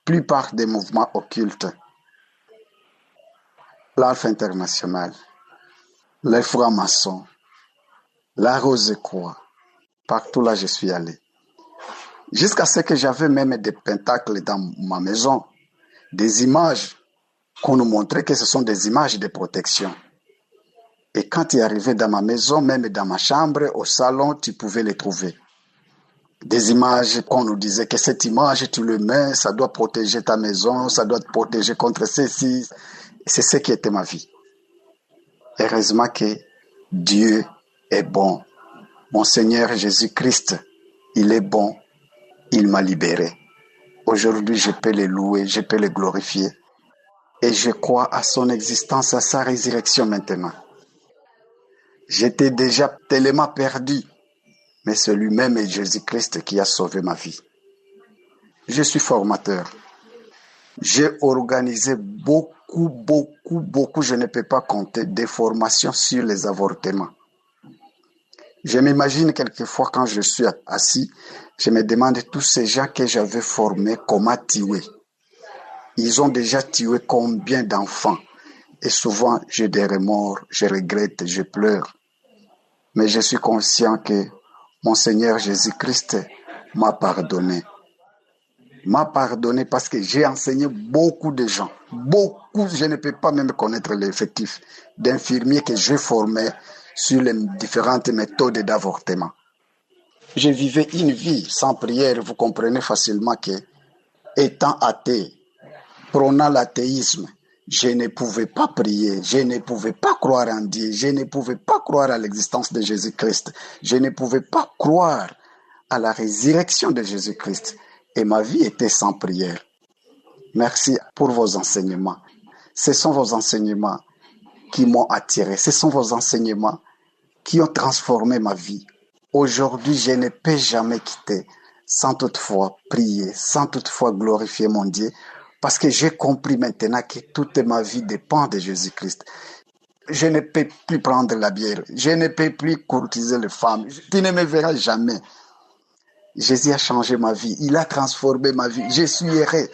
plupart des mouvements occultes. L'Alpha International, les francs-maçons, la Rose-Croix. Partout là, je suis allé. Jusqu'à ce que j'avais même des pentacles dans ma maison, des images qu'on nous montrait que ce sont des images de protection. Et quand il arrivait dans ma maison, même dans ma chambre, au salon, tu pouvais les trouver. Des images qu'on nous disait que cette image, tu le mets, ça doit protéger ta maison, ça doit te protéger contre ceci. C'est ce qui était ma vie. Heureusement que Dieu est bon. Mon Seigneur Jésus-Christ, il est bon. Il m'a libéré. Aujourd'hui, je peux le louer, je peux le glorifier. Et je crois à son existence, à sa résurrection maintenant. J'étais déjà tellement perdu. Mais c'est lui-même Jésus-Christ qui a sauvé ma vie. Je suis formateur. J'ai organisé beaucoup, je ne peux pas compter, des formations sur les avortements. Je m'imagine quelquefois quand je suis assis, je me demande tous ces gens que j'avais formés, comment tuer. Ils ont déjà tué combien d'enfants? Et souvent, j'ai des remords, je regrette, je pleure. Mais je suis conscient que mon Seigneur Jésus-Christ m'a pardonné. M'a pardonné parce que j'ai enseigné beaucoup de gens. Beaucoup, je ne peux pas même connaître l'effectif d'infirmiers que j'ai formés sur les différentes méthodes d'avortement. Je vivais une vie sans prière, vous comprenez facilement que, étant athée, prônant l'athéisme, je ne pouvais pas prier, je ne pouvais pas croire en Dieu, je ne pouvais pas croire à l'existence de Jésus-Christ, je ne pouvais pas croire à la résurrection de Jésus-Christ. Et ma vie était sans prière. Merci pour vos enseignements. Ce sont vos enseignements qui m'ont attiré, ce sont vos enseignements qui ont transformé ma vie. Aujourd'hui, je ne peux jamais quitter sans toutefois prier, sans toutefois glorifier mon Dieu, parce que j'ai compris maintenant que toute ma vie dépend de Jésus-Christ. Je ne peux plus prendre la bière, je ne peux plus courtiser les femmes, tu ne me verras jamais. Jésus a changé ma vie, il a transformé ma vie, je suis heureux.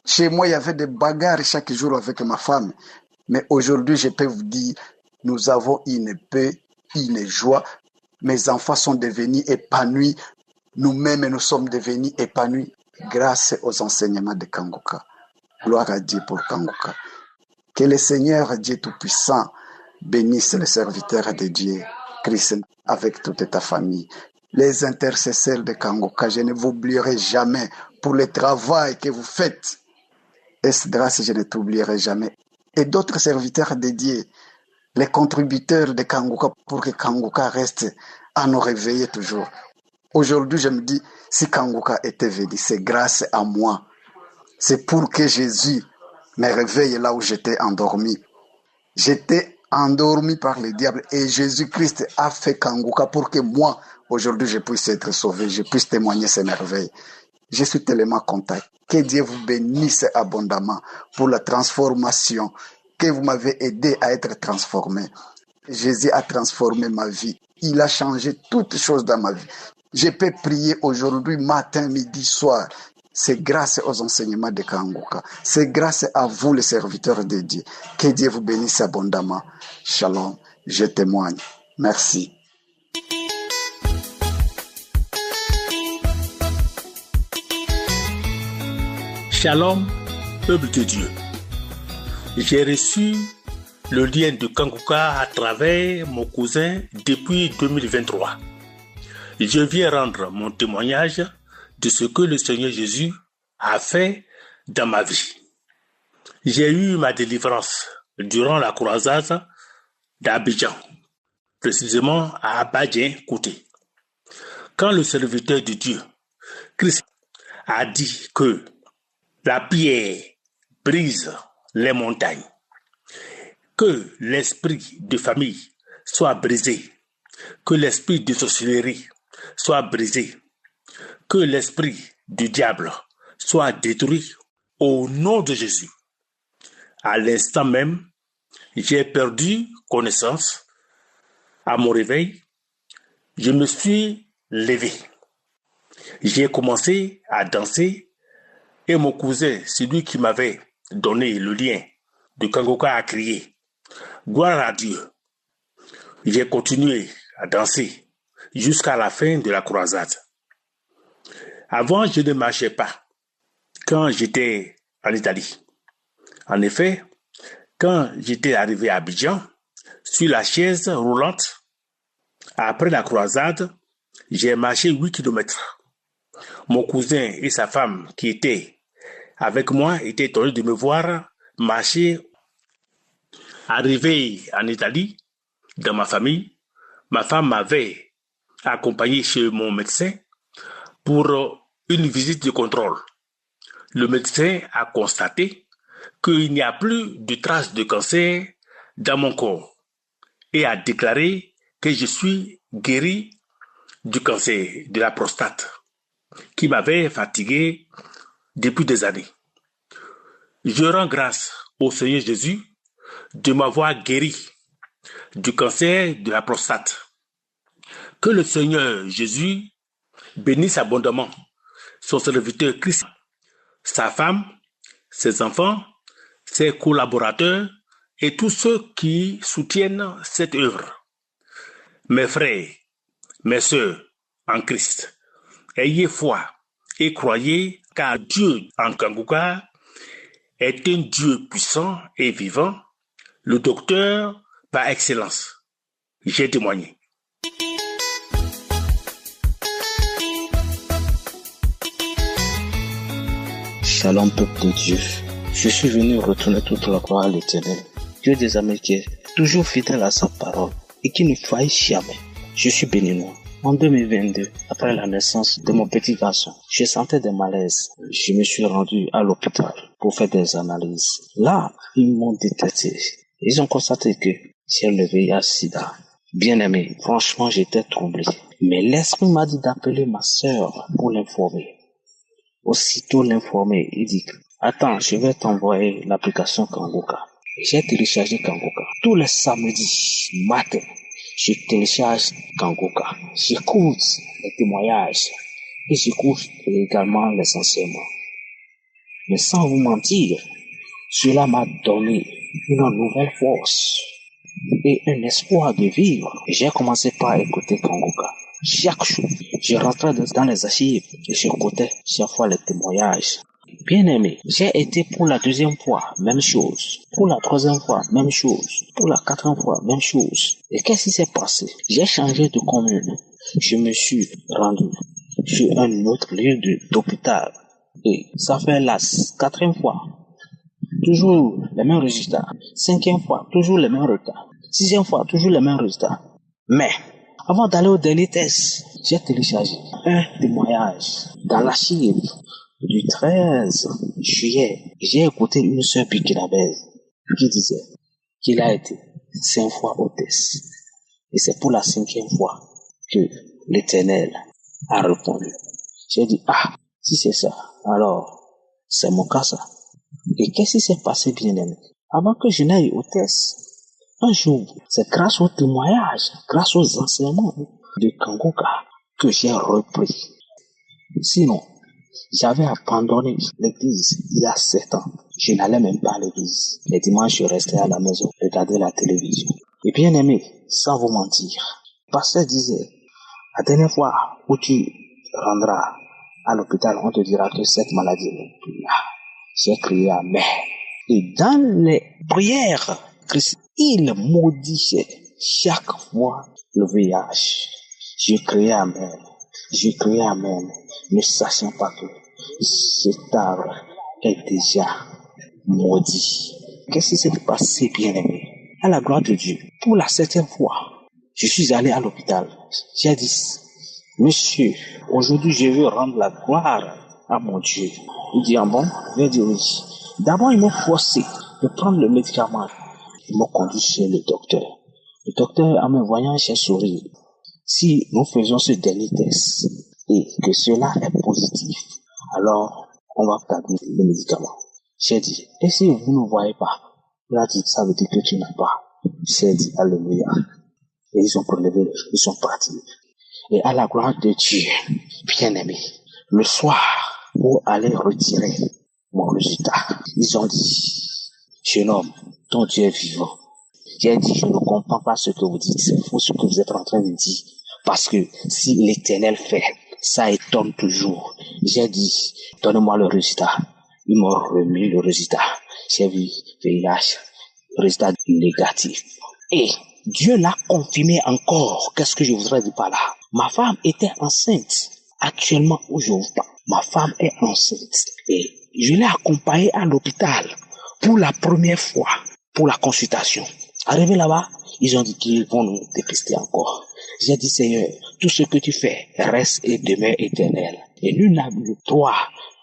Chez moi, il y avait des bagarres chaque jour avec ma femme, mais aujourd'hui, je peux vous dire, nous avons une paix, une joie. Mes enfants sont devenus épanouis, nous-mêmes nous sommes devenus épanouis grâce aux enseignements de Kanguka. Gloire à Dieu pour Kanguka. Que le Seigneur Dieu Tout-Puissant bénisse les serviteurs de Dieu, Christ, avec toute ta famille. Les intercesseurs de Kanguka, je ne vous oublierai jamais pour le travail que vous faites. Esdras, je ne t'oublierai jamais. Et d'autres serviteurs de Dieu, les contributeurs de Kanguka, pour que Kanguka reste à nous réveiller toujours. Aujourd'hui, je me dis, si Kanguka était venu, c'est grâce à moi. C'est pour que Jésus me réveille là où j'étais endormi. J'étais endormi par le diable et Jésus-Christ a fait Kanguka pour que moi, aujourd'hui, je puisse être sauvé, je puisse témoigner ces merveilles. Je suis tellement content. Que Dieu vous bénisse abondamment pour la transformation, que vous m'avez aidé à être transformé. Jésus a transformé ma vie. Il a changé toutes choses dans ma vie. Je peux prier aujourd'hui, matin, midi, soir. C'est grâce aux enseignements de Kanguka. C'est grâce à vous, les serviteurs de Dieu. Que Dieu vous bénisse abondamment. Shalom, je témoigne. Merci. Shalom, peuple de Dieu. J'ai reçu le lien de Kanguka à travers mon cousin depuis 2023. Je viens rendre mon témoignage de ce que le Seigneur Jésus a fait dans ma vie. J'ai eu ma délivrance durant la croisade d'Abidjan, précisément à Abadien Kouté. Quand le serviteur de Dieu, Christ, a dit que la pierre brise les montagnes, que l'esprit de famille soit brisé, que l'esprit de sorcellerie soit brisé, que l'esprit du diable soit détruit au nom de Jésus. À l'instant même, j'ai perdu connaissance. À mon réveil, je me suis levé. J'ai commencé à danser et mon cousin, celui qui m'avait donné le lien de Kangoka, a crié « Gloire à Dieu ». J'ai continué à danser jusqu'à la fin de la croisade. Avant, je ne marchais pas quand j'étais en Italie. En effet, quand j'étais arrivé à Abidjan, sur la chaise roulante, après la croisade, j'ai marché 8 kilomètres. Mon cousin et sa femme qui étaient avec moi étaient étonnés de me voir marcher. Arrivé en Italie, dans ma famille, ma femme m'avait accompagné chez mon médecin pour une visite de contrôle. Le médecin a constaté qu'il n'y a plus de traces de cancer dans mon corps et a déclaré que je suis guéri du cancer de la prostate qui m'avait fatigué depuis des années. Je rends grâce au Seigneur Jésus de m'avoir guéri du cancer de la prostate. Que le Seigneur Jésus bénisse abondamment son serviteur Christ, sa femme, ses enfants, ses collaborateurs et tous ceux qui soutiennent cette œuvre. Mes frères, mes sœurs en Christ, ayez foi et croyez car Dieu en Kangoka est un Dieu puissant et vivant, le docteur par excellence. J'ai témoigné. Shalom peuple de Dieu, je suis venu retourner toute la gloire à l'Éternel, Dieu des armées qui est toujours fidèle à sa parole et qui ne faillit jamais. Je suis béninois. En 2022, après la naissance de mon petit garçon, je sentais des malaises. Je me suis rendu à l'hôpital pour faire des analyses. Là, ils m'ont détecté. Ils ont constaté que j'ai le VIH/SIDA. Bien aimé, franchement, j'étais troublé. Mais l'esprit m'a dit d'appeler ma sœur pour l'informer. Aussitôt l'informer, il dit « Attends, je vais t'envoyer l'application Kangoka ». J'ai téléchargé Kangoka. Tous les samedis matin, je télécharge Kangoka. J'écoute les témoignages et j'écoute également les enseignements. Mais sans vous mentir, cela m'a donné une nouvelle force et un espoir de vivre. J'ai commencé par écouter Kangoka. Chaque jour, je rentrais dans les archives et j'écoutais chaque fois les témoignages. Bien aimé, j'ai été pour la deuxième fois, même chose. Pour la troisième fois, même chose. Pour la quatrième fois, même chose. Et qu'est-ce qui s'est passé? J'ai changé de commune. Je me suis rendu sur un autre lieu d'hôpital. Et ça fait la quatrième fois. Toujours les mêmes résultats. Cinquième fois, toujours les mêmes résultats. Sixième fois, toujours les mêmes résultats. Mais, avant d'aller au dernier test, j'ai téléchargé un témoignage dans l'archive du 13 juillet. J'ai écouté une sœur burkinabèse qui disait qu'il a été 5 fois au test. Et c'est pour la 5e fois que l'Éternel a répondu. J'ai dit, si c'est ça, alors c'est mon cas ça. Et qu'est-ce qui s'est passé, bien aimé? Avant que je n'aille au test, un jour, c'est grâce au témoignage, grâce aux enseignements de Kangoka que j'ai repris. Sinon, j'avais abandonné l'église il y a 7 ans. Je n'allais même pas à l'église. Les dimanches, je restais à la maison, regarder la télévision. Et bien aimé, sans vous mentir, le pasteur disait, la dernière fois où tu rendras à l'hôpital, on te dira que cette maladie n'est plus là. J'ai crié Amen. Et dans les prières, Christ, il maudissait chaque fois le VIH. Je criais Amen. Je criais Amen, ne sachant pas que cet arbre est déjà maudit. Qu'est-ce qui s'est passé, bien-aimé? à la gloire de Dieu, pour la 7e fois, je suis allé à l'hôpital. J'ai dit, monsieur, aujourd'hui je veux rendre la gloire à mon Dieu. Il dit, ah bon? Il dit oui. D'abord, ils m'ont forcé de prendre le médicament. Ils m'ont conduit chez le docteur. Le docteur, en me voyant, j'ai souri. Si nous faisons ce dernier test et que cela est positif, alors on va garder le médicament. J'ai dit, et si vous ne voyez pas? Il a dit, ça veut dire que tu n'as pas. J'ai dit, alléluia. Et ils ont prélevé, ils sont partis. Et à la gloire de Dieu, bien-aimé, le soir, pour aller retirer mon résultat, ils ont dit, jeune homme, ton Dieu est vivant. J'ai dit, je ne comprends pas ce que vous dites, c'est faux ce que vous êtes en train de dire. Parce que si l'Éternel fait, ça étonne toujours. J'ai dit, donnez-moi le résultat. Ils m'ont remis le résultat. J'ai vu VIH, résultat négatif. Et Dieu l'a confirmé encore. Qu'est-ce que je voudrais dire par là? Ma femme était enceinte. Actuellement où je vous parle, ma femme est enceinte. Et je l'ai accompagnée à l'hôpital pour la première fois, pour la consultation. Arrivé là-bas, ils ont dit qu'ils vont nous dépister encore. J'ai dit, Seigneur, tout ce que tu fais reste et demeure éternel. Et nul n'a le droit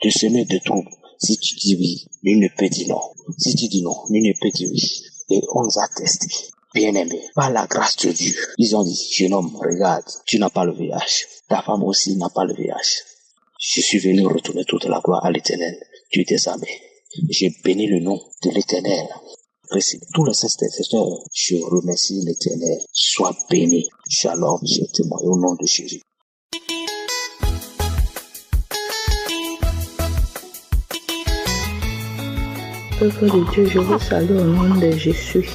de semer de troubles. Si tu dis oui, nul ne peut dire non. Si tu dis non, nul ne peut dire oui. Et on nous a testés. Bien-aimés, par la grâce de Dieu, ils ont dit, jeune homme, regarde, tu n'as pas le VIH. Ta femme aussi n'a pas le VIH. Je suis venu retourner toute la gloire à l'Éternel, Dieu des armées. J'ai béni le nom de l'Éternel. Tous les intercesseurs, je remercie l'Éternel. Sois béni. Shalom, je témoigne au nom de Jésus. Peuple de Dieu, je vous salue au nom de Jésus.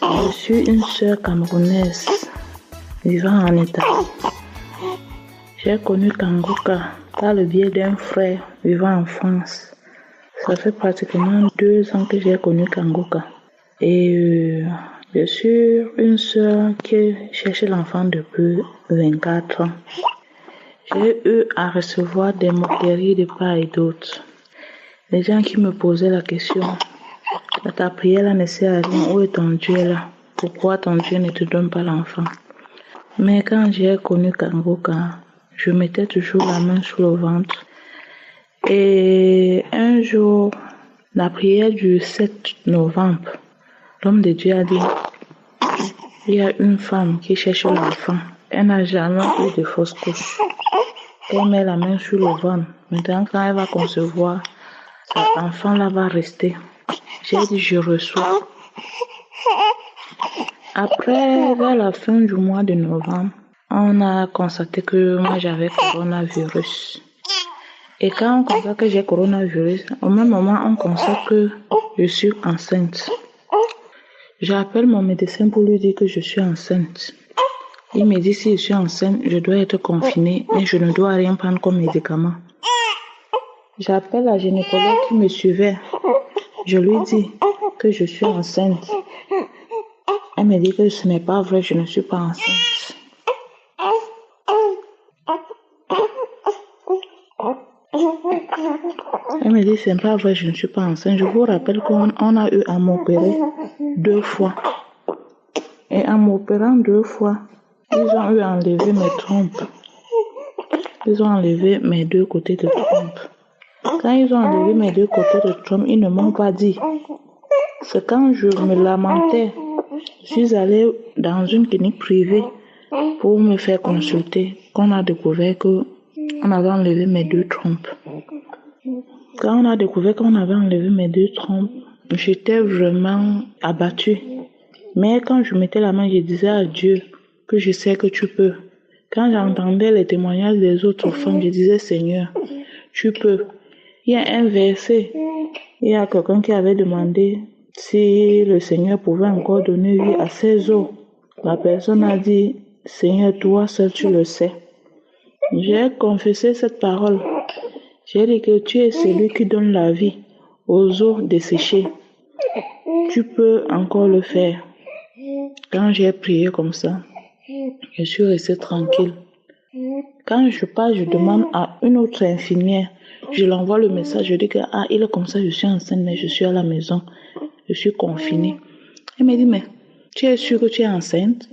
Je suis une sœur camerounaise vivant en Italie. J'ai connu Kangoka par le biais d'un frère vivant en France. Ça fait pratiquement 2 ans que j'ai connu Kangoka. Et je suis une sœur qui cherche l'enfant depuis 24 ans. J'ai eu à recevoir des moqueries de part et d'autre. Les gens qui me posaient la question, ta prière là ne sert à rien, où est ton Dieu là? Pourquoi ton Dieu ne te donne pas l'enfant? Mais quand j'ai connu Kangoka, je mettais toujours la main sur le ventre. Et un jour, la prière du 7 novembre, l'homme de Dieu a dit, il y a une femme qui cherche l'enfant. Elle n'a jamais eu de fausse couche. Elle met la main sur le ventre. Maintenant, quand elle va concevoir, cet enfant-là va rester. J'ai dit, je reçois. Après, vers la fin du mois de novembre, on a constaté que moi j'avais coronavirus. Et quand on constate que j'ai coronavirus, au même moment, on constate que je suis enceinte. J'appelle mon médecin pour lui dire que je suis enceinte. Il me dit si je suis enceinte, je dois être confinée, mais je ne dois rien prendre comme médicament. J'appelle la gynécologue qui me suivait. Je lui dis que je suis enceinte. Elle me dit que ce n'est pas vrai, je ne suis pas enceinte. Elle me dit c'est pas vrai, je ne suis pas enceinte. Je vous rappelle qu'on a eu à m'opérer 2 fois. Et en m'opérant 2 fois, ils ont eu à enlever mes trompes. Ils ont enlevé mes 2 côtés de trompe. Quand ils ont enlevé mes 2 côtés de trompe, ils ne m'ont pas dit. C'est quand je me lamentais, je suis allée dans une clinique privée pour me faire consulter, qu'on a découvert qu'on avait enlevé mes 2 trompes. Quand on a découvert qu'on avait enlevé mes 2 trompes, j'étais vraiment abattue. Mais quand je mettais la main, je disais à Dieu que je sais que tu peux. Quand j'entendais les témoignages des autres femmes, je disais Seigneur, tu peux. Il y a un verset, il y a quelqu'un qui avait demandé si le Seigneur pouvait encore donner vie à ses os. La personne a dit, Seigneur, toi seul tu le sais. J'ai confessé cette parole. J'ai dit que tu es celui qui donne la vie aux os desséchés. Tu peux encore le faire. Quand j'ai prié comme ça, je suis restée tranquille. Quand je pars, je demande à une autre infirmière. Je l'envoie le message, je dis que il est comme ça, je suis enceinte, mais je suis à la maison. Je suis confinée. Elle me dit, mais tu es sûre que tu es enceinte?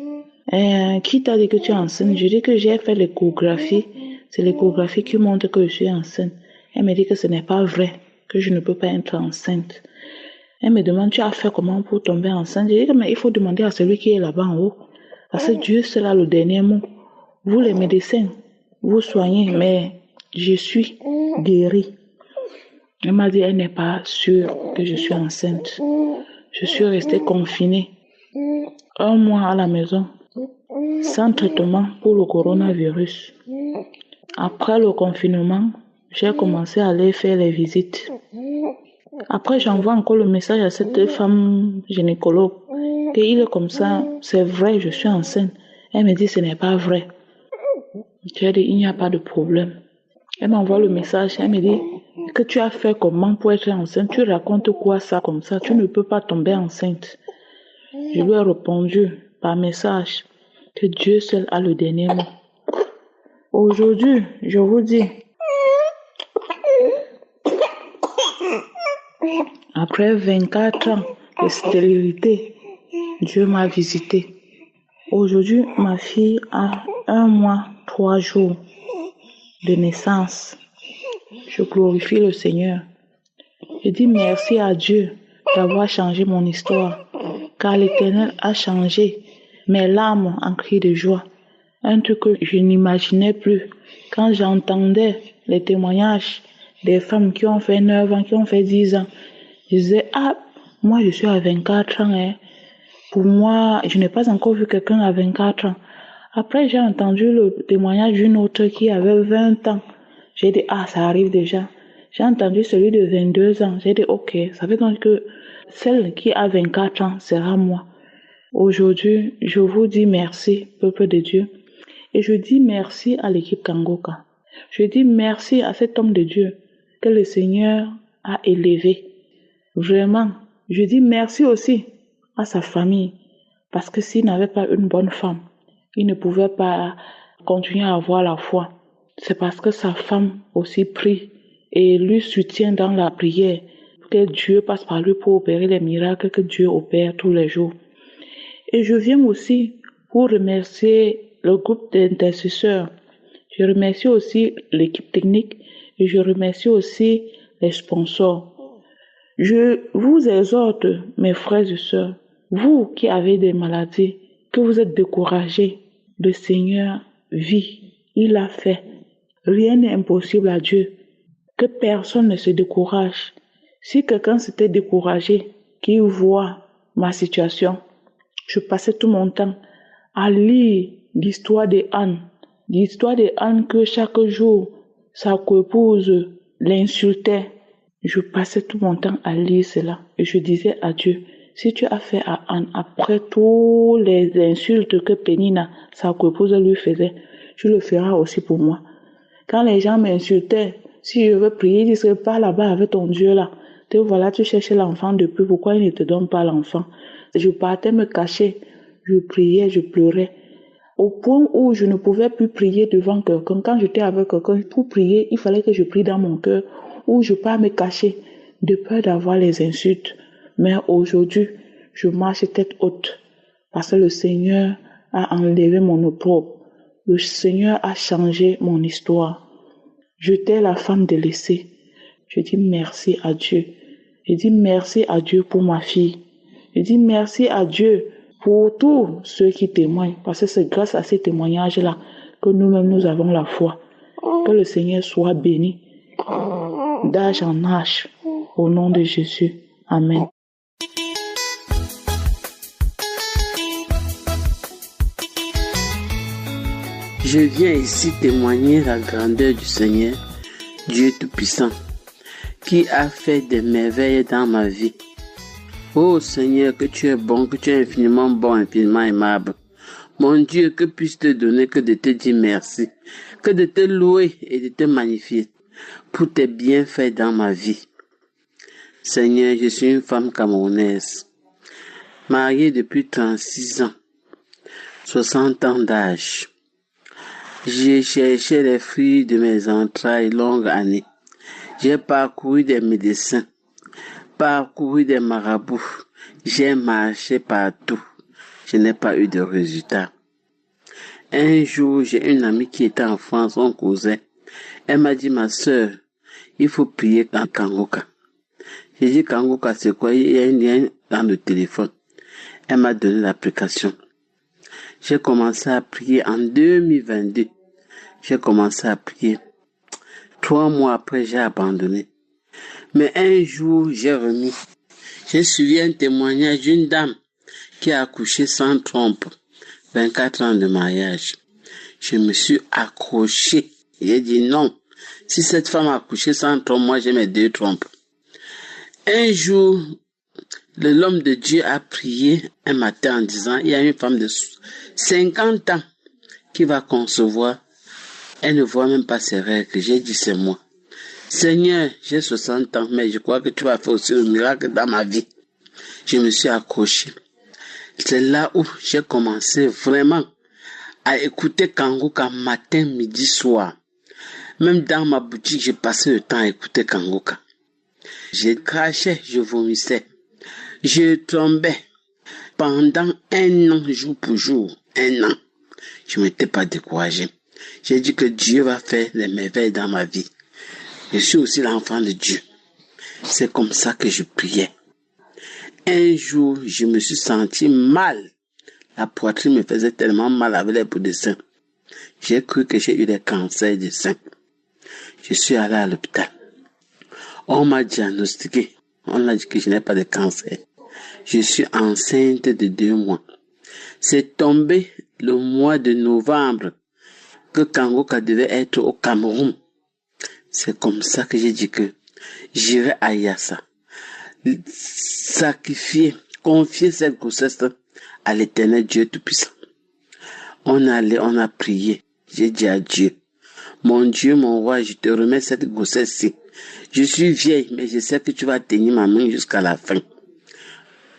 Qui t'a dit que tu es enceinte? Je dis que j'ai fait l'échographie. C'est l'échographie qui montre que je suis enceinte. Elle me dit que ce n'est pas vrai, que je ne peux pas être enceinte. Elle me demande, tu as fait comment pour tomber enceinte? Je dis que mais il faut demander à celui qui est là-bas en haut. Parce que Dieu, c'est là le dernier mot. Vous les médecins, vous soignez, mais je suis guérie. Elle m'a dit, elle n'est pas sûre que je suis enceinte. Je suis restée confinée 1 mois à la maison, sans traitement pour le coronavirus. Après le confinement, j'ai commencé à aller faire les visites. Après, j'envoie encore le message à cette femme gynécologue qu'il est comme ça, c'est vrai, je suis enceinte. Elle me dit, ce n'est pas vrai. J'ai dit, il n'y a pas de problème. Elle m'envoie le message, elle me dit, que tu as fait comment pour être enceinte? Tu racontes quoi ça comme ça? Tu ne peux pas tomber enceinte. Je lui ai répondu par message que Dieu seul a le dernier mot. Aujourd'hui, je vous dis, après 24 ans de stérilité, Dieu m'a visité. Aujourd'hui, ma fille a 1 mois, 3 jours de naissance. Je glorifie le Seigneur. Je dis merci à Dieu d'avoir changé mon histoire, car l'Éternel a changé mes larmes en cris de joie. Un truc que je n'imaginais plus. Quand j'entendais les témoignages des femmes qui ont fait 9 ans, qui ont fait 10 ans, je disais, moi je suis à 24 ans. Hein. Pour moi, je n'ai pas encore vu quelqu'un à 24 ans. Après, j'ai entendu le témoignage d'une autre qui avait 20 ans. J'ai dit, ça arrive déjà. J'ai entendu celui de 22 ans. J'ai dit, ok, ça veut donc que celle qui a 24 ans sera moi. Aujourd'hui, je vous dis merci, peuple de Dieu. Et je dis merci à l'équipe Kangoka. Je dis merci à cet homme de Dieu que le Seigneur a élevé. Vraiment, je dis merci aussi à sa famille. Parce que s'il n'avait pas une bonne femme, il ne pouvait pas continuer à avoir la foi. C'est parce que sa femme aussi prie et lui soutient dans la prière. Que Dieu passe par lui pour opérer les miracles que Dieu opère tous les jours. Et je viens aussi pour remercier le groupe d'intercesseurs. Je remercie aussi l'équipe technique et je remercie aussi les sponsors. Je vous exhorte, mes frères et sœurs, vous qui avez des maladies, que vous êtes découragés, le Seigneur vit, il a fait. Rien n'est impossible à Dieu. Que personne ne se décourage. Si quelqu'un s'était découragé, qu'il voit ma situation, je passais tout mon temps à lire l'histoire de Anne. L'histoire de Anne que chaque jour, sa coépouse l'insultait. Je passais tout mon temps à lire cela. Et je disais à Dieu, si tu as fait à Anne, après toutes les insultes que Pénina, sa coépouse, lui faisait, tu le feras aussi pour moi. Quand les gens m'insultaient, si je veux prier, ils disent, pas là-bas avec ton Dieu là. Te voilà, tu cherches l'enfant depuis, pourquoi il ne te donne pas l'enfant? Je partais me cacher, je priais, je pleurais. Au point où je ne pouvais plus prier devant quelqu'un. Quand j'étais avec quelqu'un, pour prier, il fallait que je prie dans mon cœur, ou je pars me cacher, de peur d'avoir les insultes. Mais aujourd'hui, je marche tête haute, parce que le Seigneur a enlevé mon opprobre. Le Seigneur a changé mon histoire. J'étais la femme délaissée. Je dis merci à Dieu. Je dis merci à Dieu pour ma fille. Je dis merci à Dieu pour tous ceux qui témoignent. Parce que c'est grâce à ces témoignages-là que nous-mêmes nous avons la foi. Que le Seigneur soit béni d'âge en âge. Au nom de Jésus. Amen. Je viens ici témoigner la grandeur du Seigneur, Dieu Tout-Puissant, qui a fait des merveilles dans ma vie. Oh Seigneur, que tu es bon, que tu es infiniment bon, infiniment aimable. Mon Dieu, que puis-je te donner que de te dire merci, que de te louer et de te magnifier pour tes bienfaits dans ma vie. Seigneur, je suis une femme camerounaise, mariée depuis 36 ans, 60 ans d'âge. J'ai cherché les fruits de mes entrailles longues années. J'ai parcouru des médecins, parcouru des marabouts. J'ai marché partout. Je n'ai pas eu de résultat. Un jour, j'ai une amie qui était en France, son cousin. Elle m'a dit, ma sœur, il faut prier dans Kangoka. J'ai dit, Kangoka, c'est quoi? Il y a un lien dans le téléphone. Elle m'a donné l'application. J'ai commencé à prier en 2022. J'ai commencé à prier. 3 mois après, j'ai abandonné. Mais un jour, j'ai remis. J'ai suivi un témoignage d'une dame qui a accouché sans trompe. 24 ans de mariage. Je me suis accroché. J'ai dit non. Si cette femme a accouché sans trompe, moi j'ai mes 2 trompes. Un jour, l'homme de Dieu a prié un matin en disant, il y a une femme de 50 ans qui va concevoir. Elle ne voit même pas ses règles. J'ai dit, c'est moi. Seigneur, j'ai 60 ans, mais je crois que tu vas faire aussi le miracle dans ma vie. Je me suis accroché. C'est là où j'ai commencé vraiment à écouter Kangoka matin, midi, soir. Même dans ma boutique, j'ai passé le temps à écouter Kangoka. Je crachais, je vomissais. Je tombais pendant 1 an, jour pour jour. 1 an. Je ne m'étais pas découragé. J'ai dit que Dieu va faire des merveilles dans ma vie. Je suis aussi l'enfant de Dieu. C'est comme ça que je priais. Un jour, je me suis senti mal. La poitrine me faisait tellement mal avec les bouts de sein. J'ai cru que j'ai eu des cancers de sein. Je suis allé à l'hôpital. On m'a diagnostiqué. On a dit que je n'ai pas de cancer. Je suis enceinte de 2 mois. C'est tombé le mois de novembre que Kangoka devait être au Cameroun. C'est comme ça que j'ai dit que j'irai à Yassa. Sacrifier, confier cette grossesse à l'Éternel Dieu Tout-Puissant. On a prié. J'ai dit à Dieu, mon Dieu, mon roi, je te remets cette grossesse-ci. Je suis vieille, mais je sais que tu vas tenir ma main jusqu'à la fin.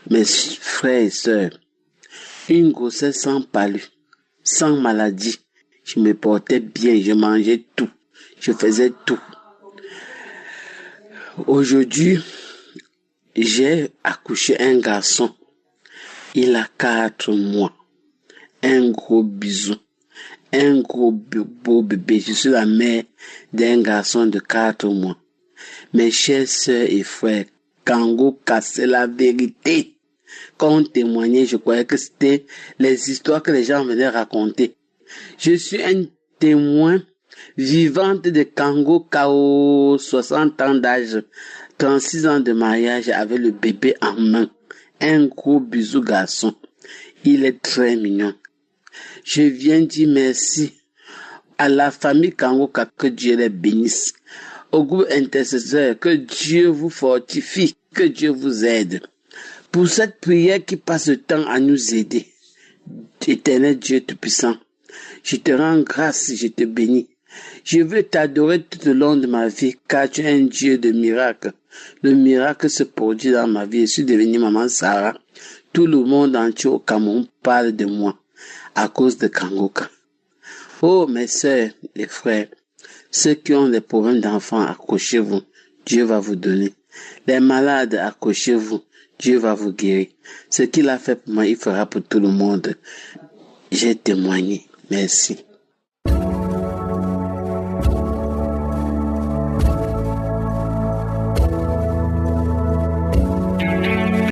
Mes frères et sœurs, une grossesse sans palu, sans maladie. Je me portais bien, je mangeais tout, je faisais tout. Aujourd'hui, j'ai accouché un garçon. Il a 4 mois. Un gros bisou. Un gros beau bébé. Je suis la mère d'un garçon de 4 mois. Mes chers sœurs et frères, Kangoka, c'est la vérité. Quand on témoignait, je croyais que c'était les histoires que les gens venaient raconter. Je suis un témoin vivante de Kangoka aux 60 ans d'âge, 36 ans de mariage avec le bébé en main. Un gros bisou garçon. Il est très mignon. Je viens dire merci à la famille Kangoka, que Dieu les bénisse. Au groupe intercesseur, que Dieu vous fortifie, que Dieu vous aide. Pour cette prière qui passe le temps à nous aider. Éternel Dieu Tout-Puissant, je te rends grâce, je te bénis. Je veux t'adorer tout au long de ma vie, car tu es un Dieu de miracles. Le miracle se produit dans ma vie. Je suis devenue maman Sarah. Tout le monde entier au Cameroun parle de moi à cause de Kangoka. Oh, mes sœurs, les frères, ceux qui ont des problèmes d'enfants, accrochez-vous. Dieu va vous donner. Les malades, accrochez-vous. Dieu va vous guérir. Ce qu'il a fait pour moi, il fera pour tout le monde. J'ai témoigné. Merci.